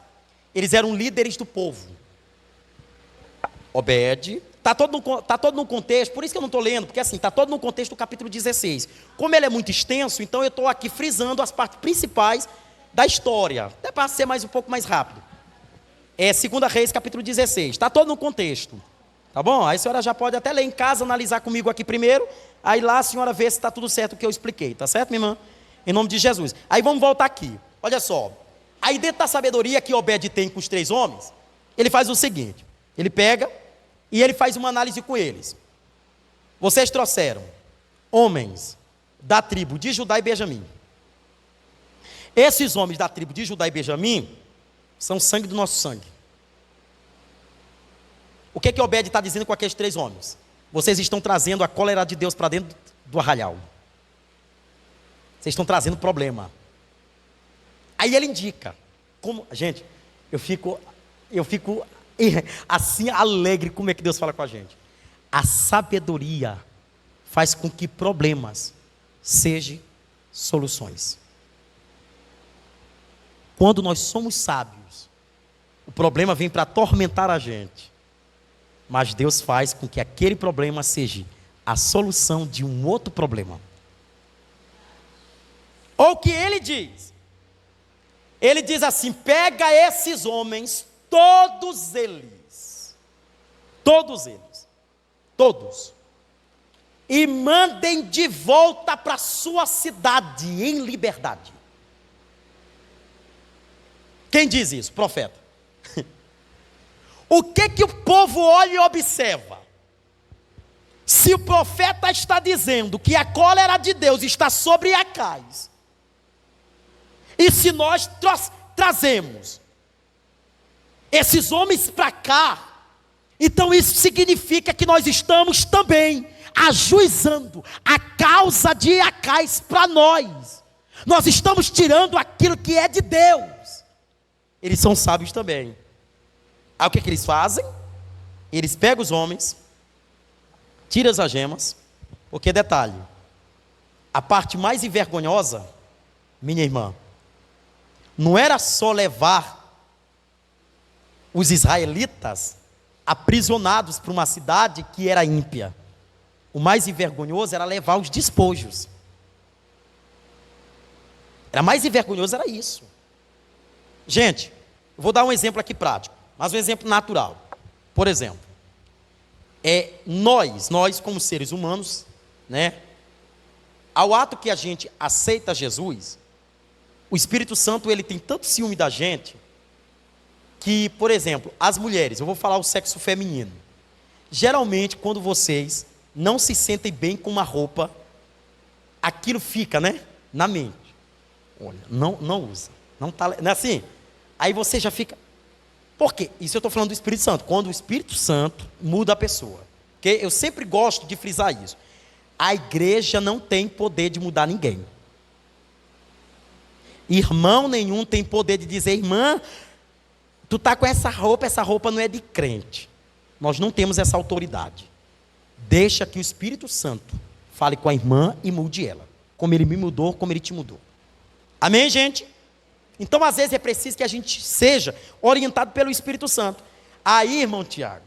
Eles eram líderes do povo. Obed, está todo no contexto, por isso que eu não estou lendo, porque assim, está todo no contexto do capítulo 16. Como ele é muito extenso, então eu estou aqui frisando as partes principais da história, até para ser um pouco mais rápido. É 2 Reis, capítulo 16, está todo no contexto. Tá bom? Aí a senhora já pode até ler em casa, analisar comigo aqui primeiro, aí lá a senhora vê se está tudo certo o que eu expliquei, tá certo, minha irmã? Em nome de Jesus. Aí vamos voltar aqui, olha só. Aí dentro da sabedoria que Obed tem com os 3 homens, ele faz o seguinte, ele pega e ele faz uma análise com eles. Vocês trouxeram homens da tribo de Judá e Benjamim. Esses homens da tribo de Judá e Benjamim são sangue do nosso sangue. O que Obed está dizendo com aqueles 3 homens? Vocês estão trazendo a cólera de Deus para dentro do arraial. Vocês estão trazendo problema. Aí ele indica. Gente, eu fico assim alegre como é que Deus fala com a gente. A sabedoria faz com que problemas sejam soluções. Quando nós somos sábios, o problema vem para atormentar a gente. Mas Deus faz com que aquele problema seja a solução de um outro problema. Ou o que ele diz? Ele diz assim: pega esses homens, todos eles, e mandem de volta para sua cidade em liberdade. Quem diz isso? Profeta. O que o povo olha e observa? Se o profeta está dizendo que a cólera de Deus está sobre Acais, e se nós trazemos esses homens para cá, então isso significa que nós estamos também ajuizando a causa de Acais para nós. Nós estamos tirando aquilo que é de Deus. Eles são sábios também. Aí o que eles fazem? Eles pegam os homens, tiram as algemas, porque detalhe, a parte mais envergonhosa, minha irmã, não era só levar os israelitas aprisionados para uma cidade que era ímpia. O mais envergonhoso era levar os despojos. Era mais envergonhoso, era isso. Gente, eu vou dar um exemplo aqui prático, mas um exemplo natural. Por exemplo, nós como seres humanos, né, ao ato que a gente aceita Jesus, o Espírito Santo ele tem tanto ciúme da gente, que, por exemplo, as mulheres, eu vou falar o sexo feminino, geralmente quando vocês não se sentem bem com uma roupa, aquilo fica, né, na mente. Olha, não usa, não é assim, aí você já fica. Por quê? Isso eu estou falando do Espírito Santo. Quando o Espírito Santo muda a pessoa. Okay? Eu sempre gosto de frisar isso. A igreja não tem poder de mudar ninguém. Irmão nenhum tem poder de dizer: irmã, tu está com essa roupa não é de crente. Nós não temos essa autoridade. Deixa que o Espírito Santo fale com a irmã e mude ela. Como ele me mudou, como ele te mudou. Amém, gente? Então, às vezes, é preciso que a gente seja orientado pelo Espírito Santo. Aí, irmão Tiago,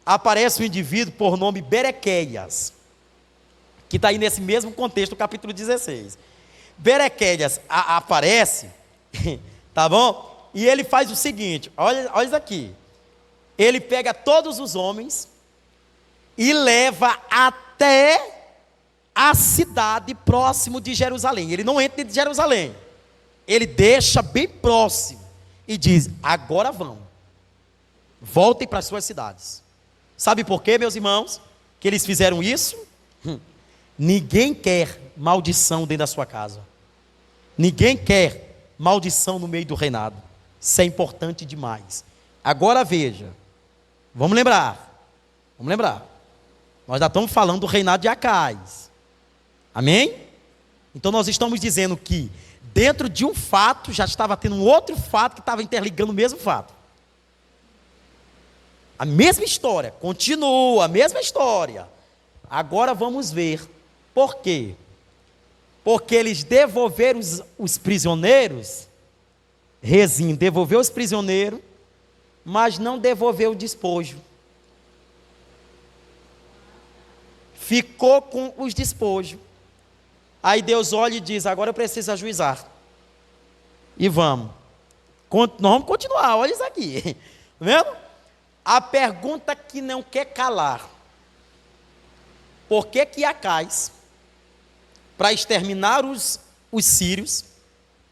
aparece um indivíduo por nome Berequeias, que está aí nesse mesmo contexto do capítulo 16. Berequeias aparece, tá bom? E ele faz o seguinte, olha isso aqui. Ele pega todos os homens e leva até a cidade próximo de Jerusalém. Ele não entra dentro de Jerusalém. Ele deixa bem próximo e diz: agora vão, voltem para as suas cidades. Sabe por quê, meus irmãos, que eles fizeram isso? Ninguém quer maldição dentro da sua casa. Ninguém quer maldição no meio do reinado. Isso é importante demais. Agora veja, vamos lembrar, nós já estamos falando do reinado de Acais. Amém? Então nós estamos dizendo que dentro de um fato, já estava tendo um outro fato que estava interligando o mesmo fato. A mesma história, continua a mesma história. Agora vamos ver por quê. Porque eles devolveram os prisioneiros, Rezim devolveu os prisioneiros, mas não devolveu o despojo. Ficou com os despojos. Aí Deus olha e diz: agora eu preciso ajuizar. E vamos. Nós vamos continuar, olha isso aqui. Tá vendo? A pergunta que não quer calar: por que Acais, para exterminar os sírios,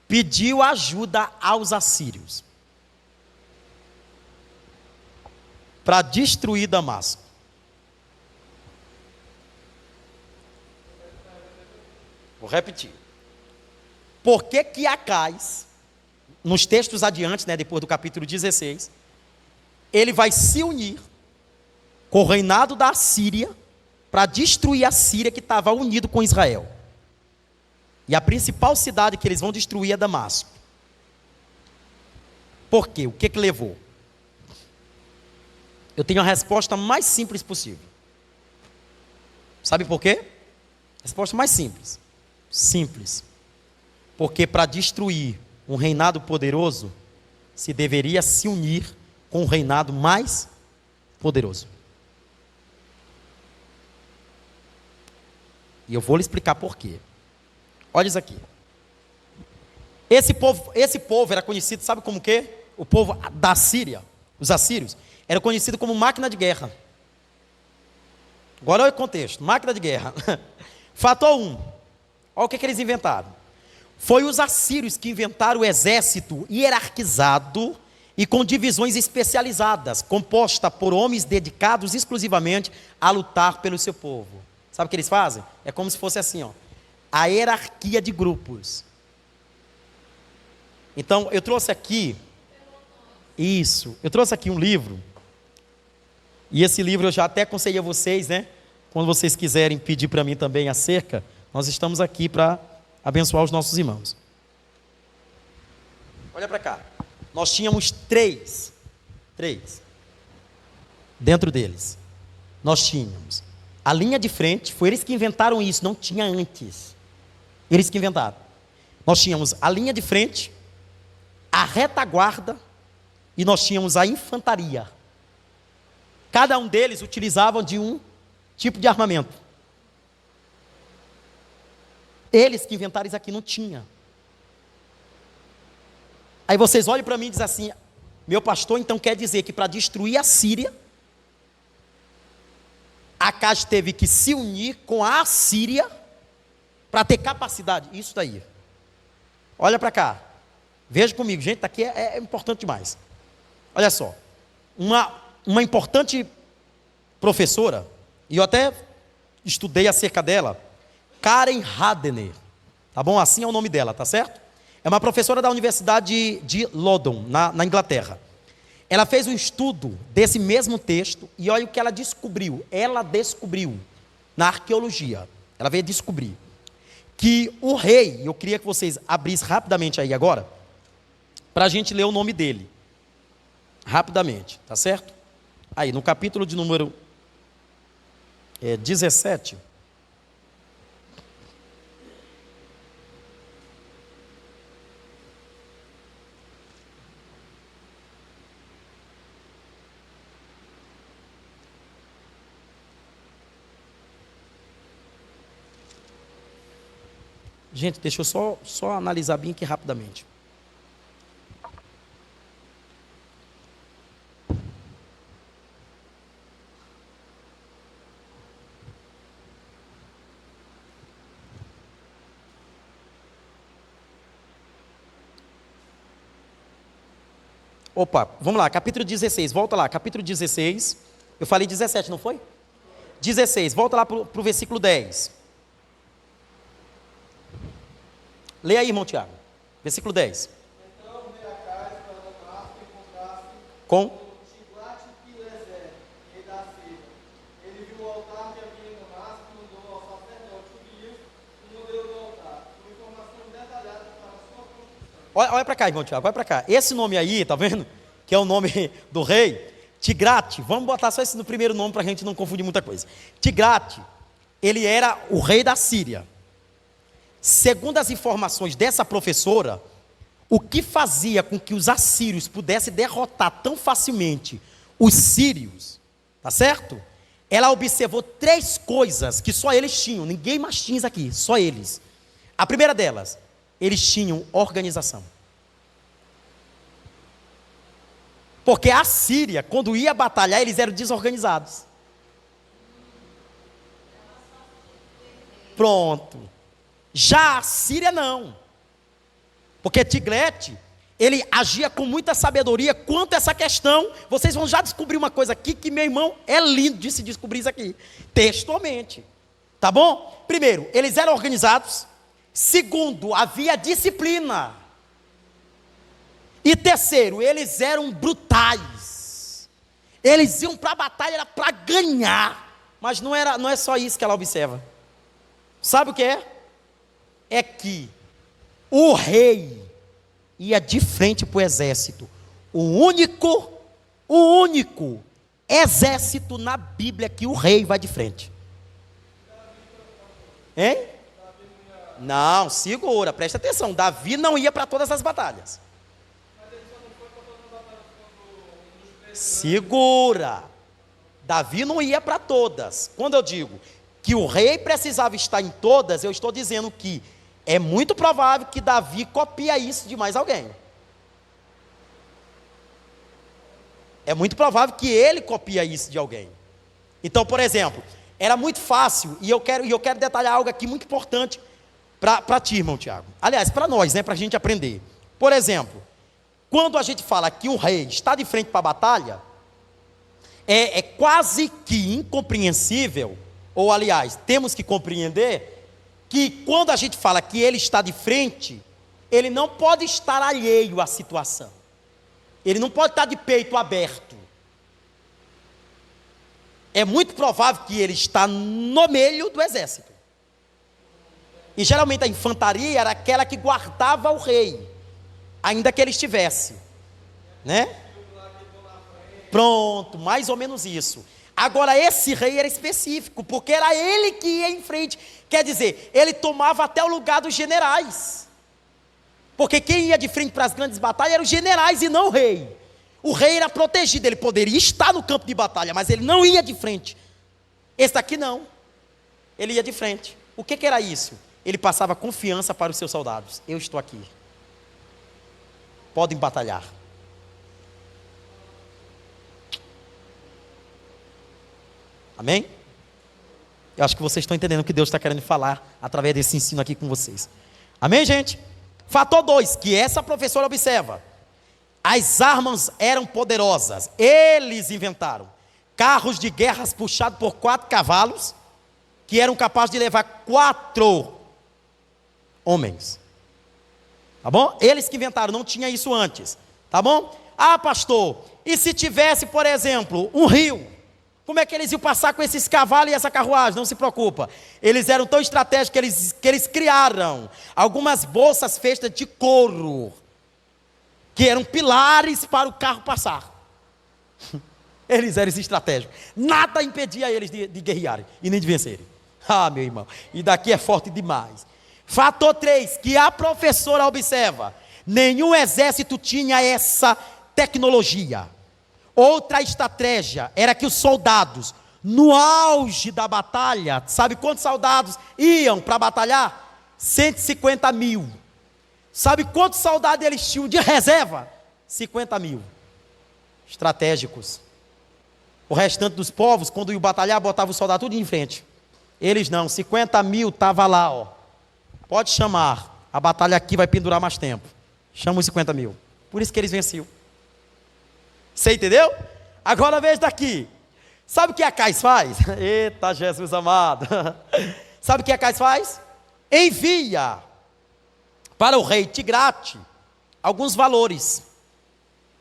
pediu ajuda aos assírios para destruir Damasco? Vou repetir. Por que Acais, nos textos adiante, depois do capítulo 16, ele vai se unir com o reinado da Síria para destruir a Síria, que estava unido com Israel. E a principal cidade que eles vão destruir é Damasco. Por quê? O que levou? Eu tenho a resposta mais simples possível. Sabe por quê? Resposta mais simples. Simples. Porque para destruir um reinado poderoso, se deveria se unir com um reinado mais poderoso. E eu vou lhe explicar por quê. Olha isso aqui. Esse povo era conhecido, sabe como que? O povo da Síria, os assírios, era conhecido como máquina de guerra. Agora olha o contexto, máquina de guerra. Fator 1. Olha o que eles inventaram. Foi os assírios que inventaram o exército hierarquizado e com divisões especializadas, composta por homens dedicados exclusivamente a lutar pelo seu povo. Sabe o que eles fazem? É como se fosse assim, a hierarquia de grupos. Então, eu trouxe aqui um livro, e esse livro eu já até aconselhei a vocês, quando vocês quiserem pedir para mim também acerca, nós estamos aqui para abençoar os nossos irmãos. Olha para cá. Nós tínhamos três. Dentro deles. Nós tínhamos a linha de frente, foi eles que inventaram isso, não tinha antes. Eles que inventaram. Nós tínhamos a linha de frente, a retaguarda e nós tínhamos a infantaria. Cada um deles utilizava de um tipo de armamento. Eles que inventaram isso aqui, não tinha. Aí vocês olham para mim e dizem assim: meu pastor, então quer dizer que para destruir a Síria, Acaz teve que se unir com a Assíria para ter capacidade. Isso daí. Olha para cá. Veja comigo, gente, isso aqui é importante demais. Olha só. Uma importante professora, e eu até estudei acerca dela, Karen Radner, tá bom? Assim é o nome dela, tá certo? É uma professora da Universidade de London, na Inglaterra. Ela fez um estudo desse mesmo texto e olha o que ela descobriu. Ela descobriu, na arqueologia, ela veio descobrir que o rei, eu queria que vocês abrissem rapidamente aí agora, para a gente ler o nome dele. Rapidamente, tá certo? Aí, no capítulo de número 17... Gente, deixa eu só analisar bem aqui rapidamente. Opa, vamos lá, capítulo 16, volta lá, capítulo 16. Eu falei 17, não foi? 16, volta lá para o versículo 10. Leia aí, irmão Tiago. Versículo 10. Então veio Acaz para Damasco e encontraste Com? Tiglat-Pileser, rei da Síria. Ele viu o altar que havia em Damasco e mandou ao sacerdote Urias o modelo do altar, com informações detalhadas para a sua construção. Olha para cá, irmão Tiago, olha para cá. Esse nome aí, tá vendo? Que é o nome do rei. Tigrate, vamos botar só esse no primeiro nome para a gente não confundir muita coisa. Tigrate, ele era o rei da Síria. Segundo as informações dessa professora, o que fazia com que os assírios pudessem derrotar tão facilmente os sírios, tá certo? Ela observou 3 coisas que só eles tinham, ninguém mais tinha isso aqui, só eles. A primeira delas, eles tinham organização. Porque a Síria, quando ia batalhar, eles eram desorganizados. Pronto. Já a Síria não. Porque Tigrete, ele agia com muita sabedoria quanto a essa questão. Vocês vão já descobrir uma coisa aqui que, meu irmão, é lindo de se descobrir isso aqui. Textualmente. Tá bom? Primeiro, eles eram organizados. Segundo, havia disciplina. E terceiro, eles eram brutais. Eles iam para a batalha, era para ganhar. Mas não é só isso que ela observa. Sabe o que é? É que o rei ia de frente para o exército. O único exército na Bíblia que o rei vai de frente. Hein? Não, segura, presta atenção. Davi não ia para todas as batalhas. Segura. Davi não ia para todas. Quando eu digo que o rei precisava estar em todas, eu estou dizendo que é muito provável que Davi copia isso de mais alguém. É muito provável que ele copia isso de alguém. Então, por exemplo, era muito fácil, e eu quero detalhar algo aqui muito importante para ti, irmão Tiago. Aliás, para nós, né, para a gente aprender. Por exemplo, quando a gente fala que um rei está de frente para a batalha, é quase que incompreensível, ou aliás, temos que compreender, que quando a gente fala que ele está de frente, ele não pode estar alheio à situação. Ele não pode estar de peito aberto. É muito provável que ele está no meio do exército. E geralmente a infantaria era aquela que guardava o rei, ainda que ele estivesse, né? Pronto, mais ou menos isso. Agora esse rei era específico, porque era ele que ia em frente. Quer dizer, ele tomava até o lugar dos generais. Porque quem ia de frente para as grandes batalhas eram os generais e não o rei. O rei era protegido, ele poderia estar no campo de batalha, mas ele não ia de frente. Esse daqui não. Ele ia de frente. O que era isso? Ele passava confiança para os seus soldados. Eu estou aqui. Podem batalhar. Amém? Eu acho que vocês estão entendendo o que Deus está querendo falar através desse ensino aqui com vocês. Amém, gente? Fator 2, que essa professora observa. As armas eram poderosas. Eles inventaram carros de guerras puxados por 4 cavalos, que eram capazes de levar 4 homens. Tá bom? Eles que inventaram, não tinha isso antes. Tá bom? Ah, pastor, e se tivesse, por exemplo, um rio? Como é que eles iam passar com esses cavalos e essa carruagem? Não se preocupa. Eles eram tão estratégicos que eles criaram algumas bolsas feitas de couro, que eram pilares para o carro passar. Eles eram estratégicos. Nada impedia eles de guerrearem e nem de vencerem. Ah, meu irmão, e daqui é forte demais. Fator 3, que a professora observa. Nenhum exército tinha essa tecnologia. Outra estratégia era que os soldados, no auge da batalha, sabe quantos soldados iam para batalhar? 150 mil. Sabe quantos soldados eles tinham de reserva? 50 mil. Estratégicos. O restante dos povos, quando iam batalhar, botava o soldado tudo em frente. Eles não, 50 mil estava lá, ó. Pode chamar, a batalha aqui vai pendurar mais tempo. Chama os 50 mil. Por isso que eles venciam. Você entendeu? Agora veja daqui. Sabe o que a Cais faz? Eita, Jesus amado. Sabe o que a Cais faz? Envia para o rei Tigrate alguns valores,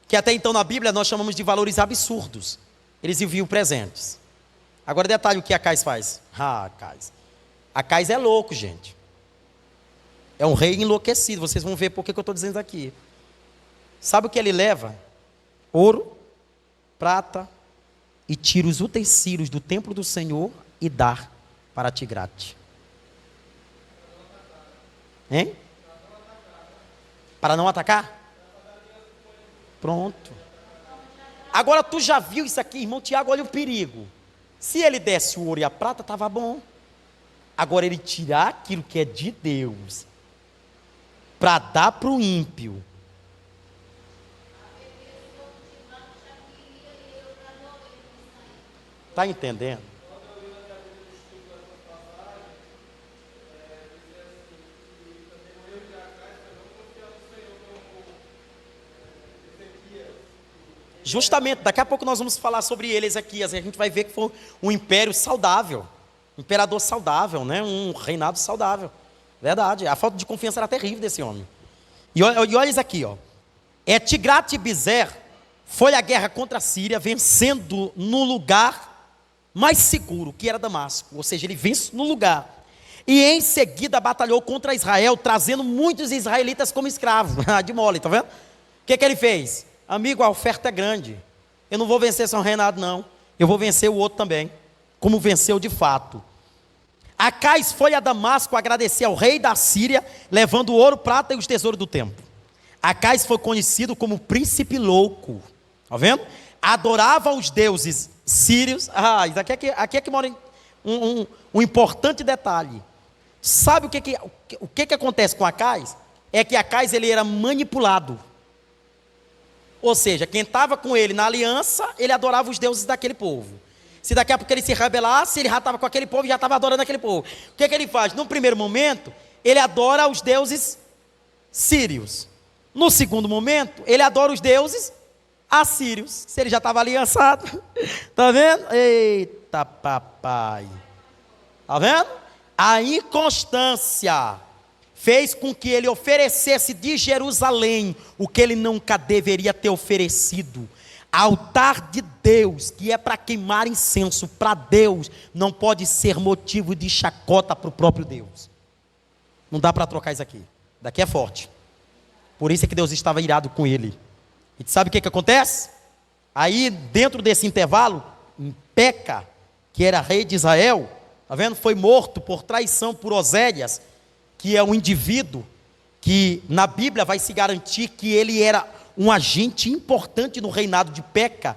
que até então na Bíblia nós chamamos de valores absurdos. Eles enviam presentes. Agora detalhe o que a Cais faz. Ah, Cais. A Cais é louco, gente. É um rei enlouquecido. Vocês vão ver por que eu estou dizendo aqui. Sabe o que ele leva? Ouro, prata e tira os utensílios do templo do Senhor e dá para Tigrate. Hein? Para não atacar? Pronto. Agora tu já viu isso aqui, irmão Tiago, olha o perigo. Se ele desse o ouro e a prata, estava bom. Agora ele tirar aquilo que é de Deus para dar para o ímpio. Está entendendo? Justamente, daqui a pouco nós vamos falar sobre ele, Ezequias, e a gente vai ver que foi um império saudável, um imperador saudável, né? Um reinado saudável. Verdade, a falta de confiança era terrível desse homem. E olha isso aqui, ó. Tiglat-Pileser foi à guerra contra a Síria, vencendo no lugar mais seguro, que era Damasco. Ou seja, ele vence no lugar. E em seguida batalhou contra Israel, trazendo muitos israelitas como escravos. De mole, tá vendo? O que ele fez? Amigo, a oferta é grande. Eu não vou vencer São Renato, não. Eu vou vencer o outro também. Como venceu de fato. Acais foi a Damasco agradecer ao rei da Síria, levando o ouro, prata e os tesouros do templo. Acais foi conhecido como príncipe louco. Está vendo? Adorava os deuses sírios. Isso aqui é que mora um importante detalhe. Sabe o que acontece com Acais? É que Acais ele era manipulado. Ou seja, quem estava com ele na aliança, ele adorava os deuses daquele povo. Se daqui a pouco ele se rebelasse, ele já estava com aquele povo e já estava adorando aquele povo. O que ele faz? Num primeiro momento, ele adora os deuses sírios. No segundo momento, ele adora os deuses assírios. Se ele já estava aliançado. Está vendo? Eita papai. Está vendo? A inconstância fez com que ele oferecesse de Jerusalém o que ele nunca deveria ter oferecido. Altar de Deus, que é para queimar incenso, para Deus, não pode ser motivo de chacota para o próprio Deus. Não dá para trocar isso aqui. Daqui é forte. Por isso é que Deus estava irado com ele. E sabe o que acontece? Aí, dentro desse intervalo, Peca, que era rei de Israel, tá vendo? Foi morto por traição por Oséias, que é um indivíduo que na Bíblia vai se garantir que ele era um agente importante no reinado de Peca.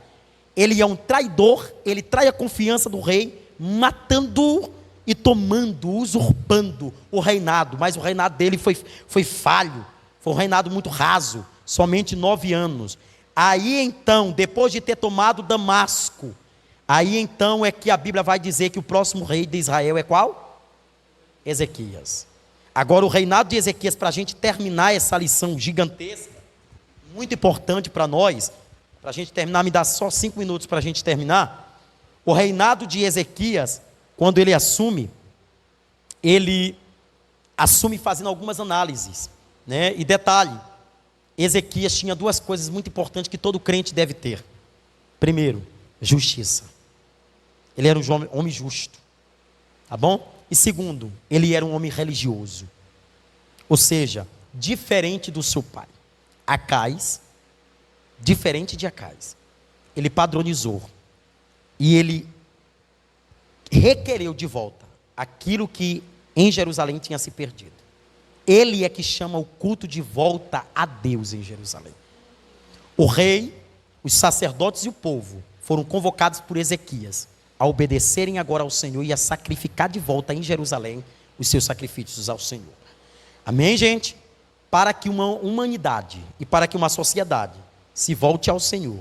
Ele é um traidor, ele trai a confiança do rei, matando e tomando, usurpando o reinado. Mas o reinado dele foi falho, foi um reinado muito raso, somente 9 anos. Aí então, depois de ter tomado Damasco, aí então é que a Bíblia vai dizer que o próximo rei de Israel é qual? Ezequias. Agora o reinado de Ezequias, para a gente terminar essa lição gigantesca, muito importante para nós, para a gente terminar, me dá só 5 minutos para a gente terminar. O reinado de Ezequias, quando ele assume fazendo algumas análises, né? E detalhe, Ezequias tinha 2 coisas muito importantes que todo crente deve ter. Primeiro, justiça. Ele era um homem justo, tá bom? E segundo, ele era um homem religioso. Ou seja, diferente do seu pai. Acais, diferente de Acais. Ele padronizou. E ele requereu de volta aquilo que em Jerusalém tinha se perdido. Ele é que chama o culto de volta a Deus em Jerusalém. O rei, os sacerdotes e o povo foram convocados por Ezequias a obedecerem agora ao Senhor e a sacrificar de volta em Jerusalém os seus sacrifícios ao Senhor. Amém, gente? Para que uma humanidade e para que uma sociedade se volte ao Senhor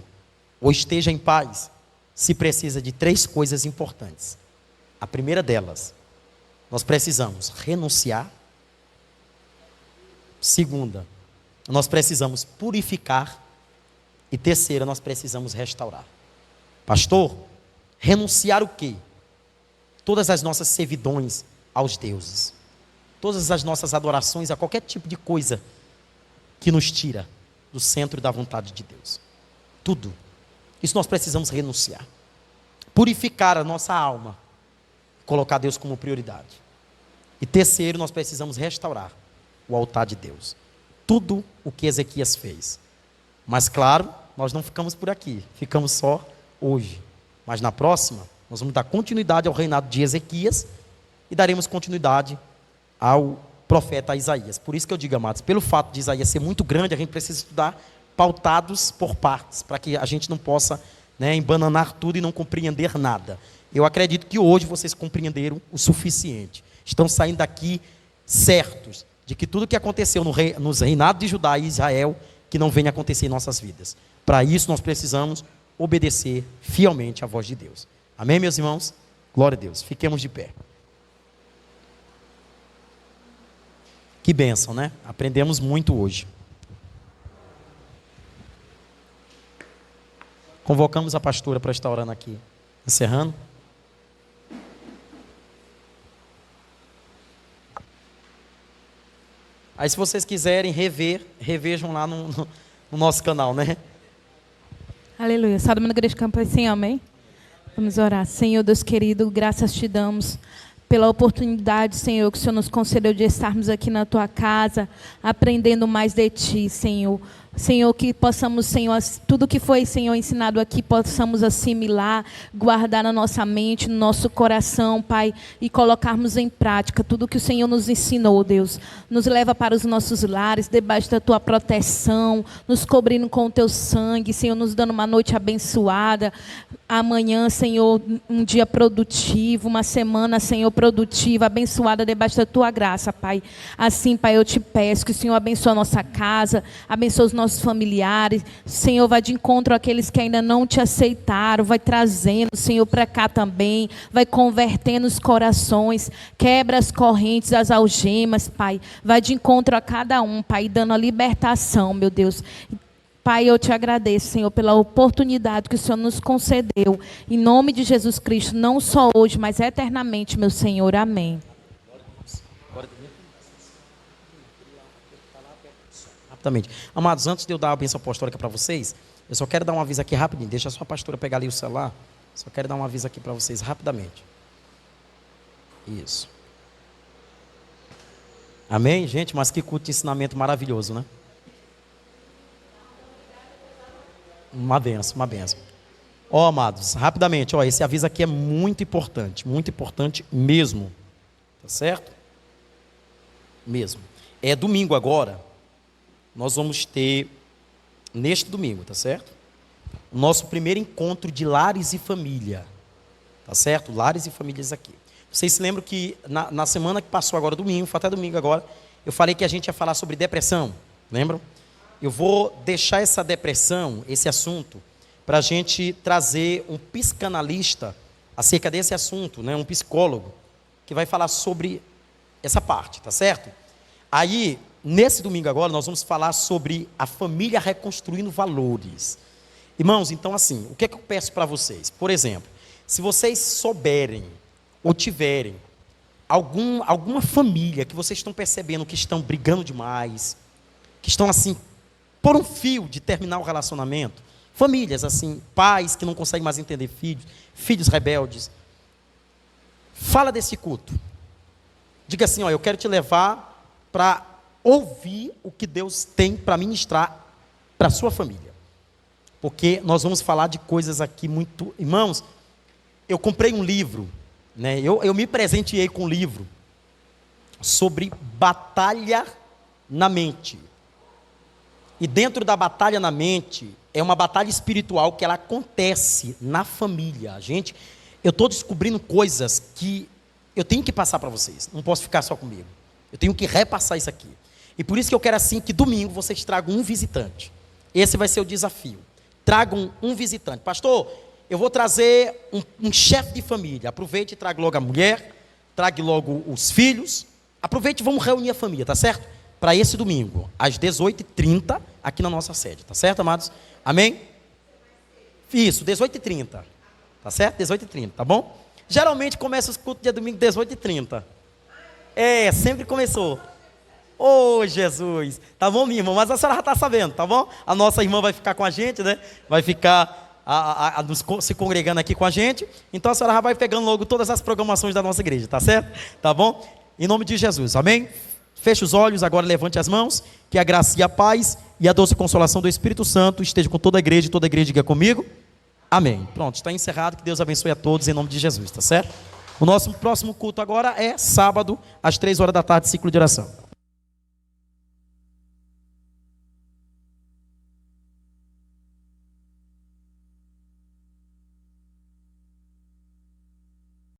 ou esteja em paz, se precisa de 3 coisas importantes. A primeira delas, nós precisamos renunciar. Segunda, nós precisamos purificar. E terceira, nós precisamos restaurar. Pastor, renunciar o quê? Todas as nossas servidões aos deuses. Todas as nossas adorações a qualquer tipo de coisa que nos tira do centro da vontade de Deus. Tudo. Isso nós precisamos renunciar. Purificar a nossa alma. Colocar Deus como prioridade. E terceiro, nós precisamos restaurar o altar de Deus. Tudo o que Ezequias fez. Mas claro, nós não ficamos por aqui. Ficamos só hoje. Mas na próxima, nós vamos dar continuidade ao reinado de Ezequias e daremos continuidade ao profeta Isaías. Por isso que eu digo, amados, pelo fato de Isaías ser muito grande, a gente precisa estudar pautados por partes, para que a gente não possa, embananar tudo e não compreender nada. Eu acredito que hoje vocês compreenderam o suficiente. Estão saindo daqui certos de que tudo que aconteceu nos reinados de Judá e Israel, que não venha acontecer em nossas vidas. Para isso nós precisamos obedecer fielmente à voz de Deus. Amém, meus irmãos? Glória a Deus. Fiquemos de pé. Que bênção, né? Aprendemos muito hoje. Convocamos a pastora para estar orando aqui. Encerrando. Aí se vocês quiserem revejam lá no nosso canal, né? Aleluia. Salve na igreja de Campo assim, amém? Vamos orar. Senhor Deus querido, graças te damos pela oportunidade, Senhor, que o Senhor nos concedeu de estarmos aqui na tua casa, aprendendo mais de ti, Senhor. Senhor, que possamos, Senhor, tudo que foi, Senhor, ensinado aqui, possamos assimilar, guardar na nossa mente, no nosso coração, Pai, e colocarmos em prática tudo que o Senhor nos ensinou, Deus. Nos leva para os nossos lares, debaixo da tua proteção, nos cobrindo com o teu sangue, Senhor, nos dando uma noite abençoada. Amanhã, Senhor, um dia produtivo, uma semana, Senhor, produtiva, abençoada debaixo da tua graça, Pai. Assim, Pai, eu te peço que o Senhor abençoe a nossa casa, abençoe os nossos familiares. Senhor, vai de encontro àqueles que ainda não te aceitaram, vai trazendo, Senhor, para cá também, vai convertendo os corações, quebra as correntes, as algemas, Pai. Vai de encontro a cada um, Pai, dando a libertação, meu Deus. Pai, eu te agradeço, Senhor, pela oportunidade que o Senhor nos concedeu. Em nome de Jesus Cristo, não só hoje, mas eternamente, meu Senhor. Amém. Rapidamente. Amados, antes de eu dar a bênção apostólica para vocês, eu só quero dar um aviso aqui rapidinho. Deixa a sua pastora pegar ali o celular. Só quero dar um aviso aqui para vocês rapidamente. Isso. Amém, gente? Mas que culto de ensinamento maravilhoso, né? Uma benção, uma benção. Ó, amados, rapidamente, ó, esse aviso aqui é muito importante mesmo. Tá certo? Mesmo. É domingo agora. Nós vamos ter, neste domingo, tá certo? O nosso primeiro encontro de lares e família. Tá certo? Lares e famílias aqui. Vocês se lembram que na semana que passou agora, domingo, foi até domingo agora, eu falei que a gente ia falar sobre depressão. Lembram? Eu vou deixar essa depressão, esse assunto, para a gente trazer um psicanalista acerca desse assunto, né? Um psicólogo, que vai falar sobre essa parte, tá certo? Aí, nesse domingo agora, nós vamos falar sobre a família reconstruindo valores. Irmãos, então assim, o que é que eu peço para vocês? Por exemplo, se vocês souberem ou tiverem alguma família que vocês estão percebendo que estão brigando demais, que estão assim, por um fio de terminar o relacionamento, famílias assim, pais que não conseguem mais entender filhos, filhos rebeldes, fala desse culto. Diga assim, ó, eu quero te levar para ouvir o que Deus tem para ministrar para a sua família. Porque nós vamos falar de coisas aqui muito... Irmãos, eu comprei um livro, né? Eu me presenteei com um livro sobre batalha na mente. E dentro da batalha na mente, é uma batalha espiritual que ela acontece na família. Gente, eu estou descobrindo coisas que eu tenho que passar para vocês. Não posso ficar só comigo. Eu tenho que repassar isso aqui. E por isso que eu quero assim que domingo vocês tragam um visitante. Esse vai ser o desafio. Tragam um visitante. Pastor, eu vou trazer um chefe de família. Aproveite e traga logo a mulher, traga logo os filhos. Aproveite e vamos reunir a família, tá certo? Para esse domingo, às 18h30, aqui na nossa sede, tá certo, amados? Amém? Isso, 18h30, tá certo? 18h30, tá bom? Geralmente começa os cultos dia domingo, 18h30. Sempre começou. Ô, Jesus, tá bom, minha irmã? Mas a senhora já está sabendo, tá bom? A nossa irmã vai ficar com a gente, né? Vai ficar se congregando aqui com a gente. Então a senhora já vai pegando logo todas as programações da nossa igreja, tá certo? Tá bom? Em nome de Jesus, amém? Feche os olhos, agora levante as mãos, que a graça e a paz e a doce consolação do Espírito Santo esteja com toda a igreja, e toda a igreja diga comigo. Amém. Pronto, está encerrado. Que Deus abençoe a todos em nome de Jesus, tá certo? O nosso próximo culto agora é sábado, às 3 horas da tarde, ciclo de oração.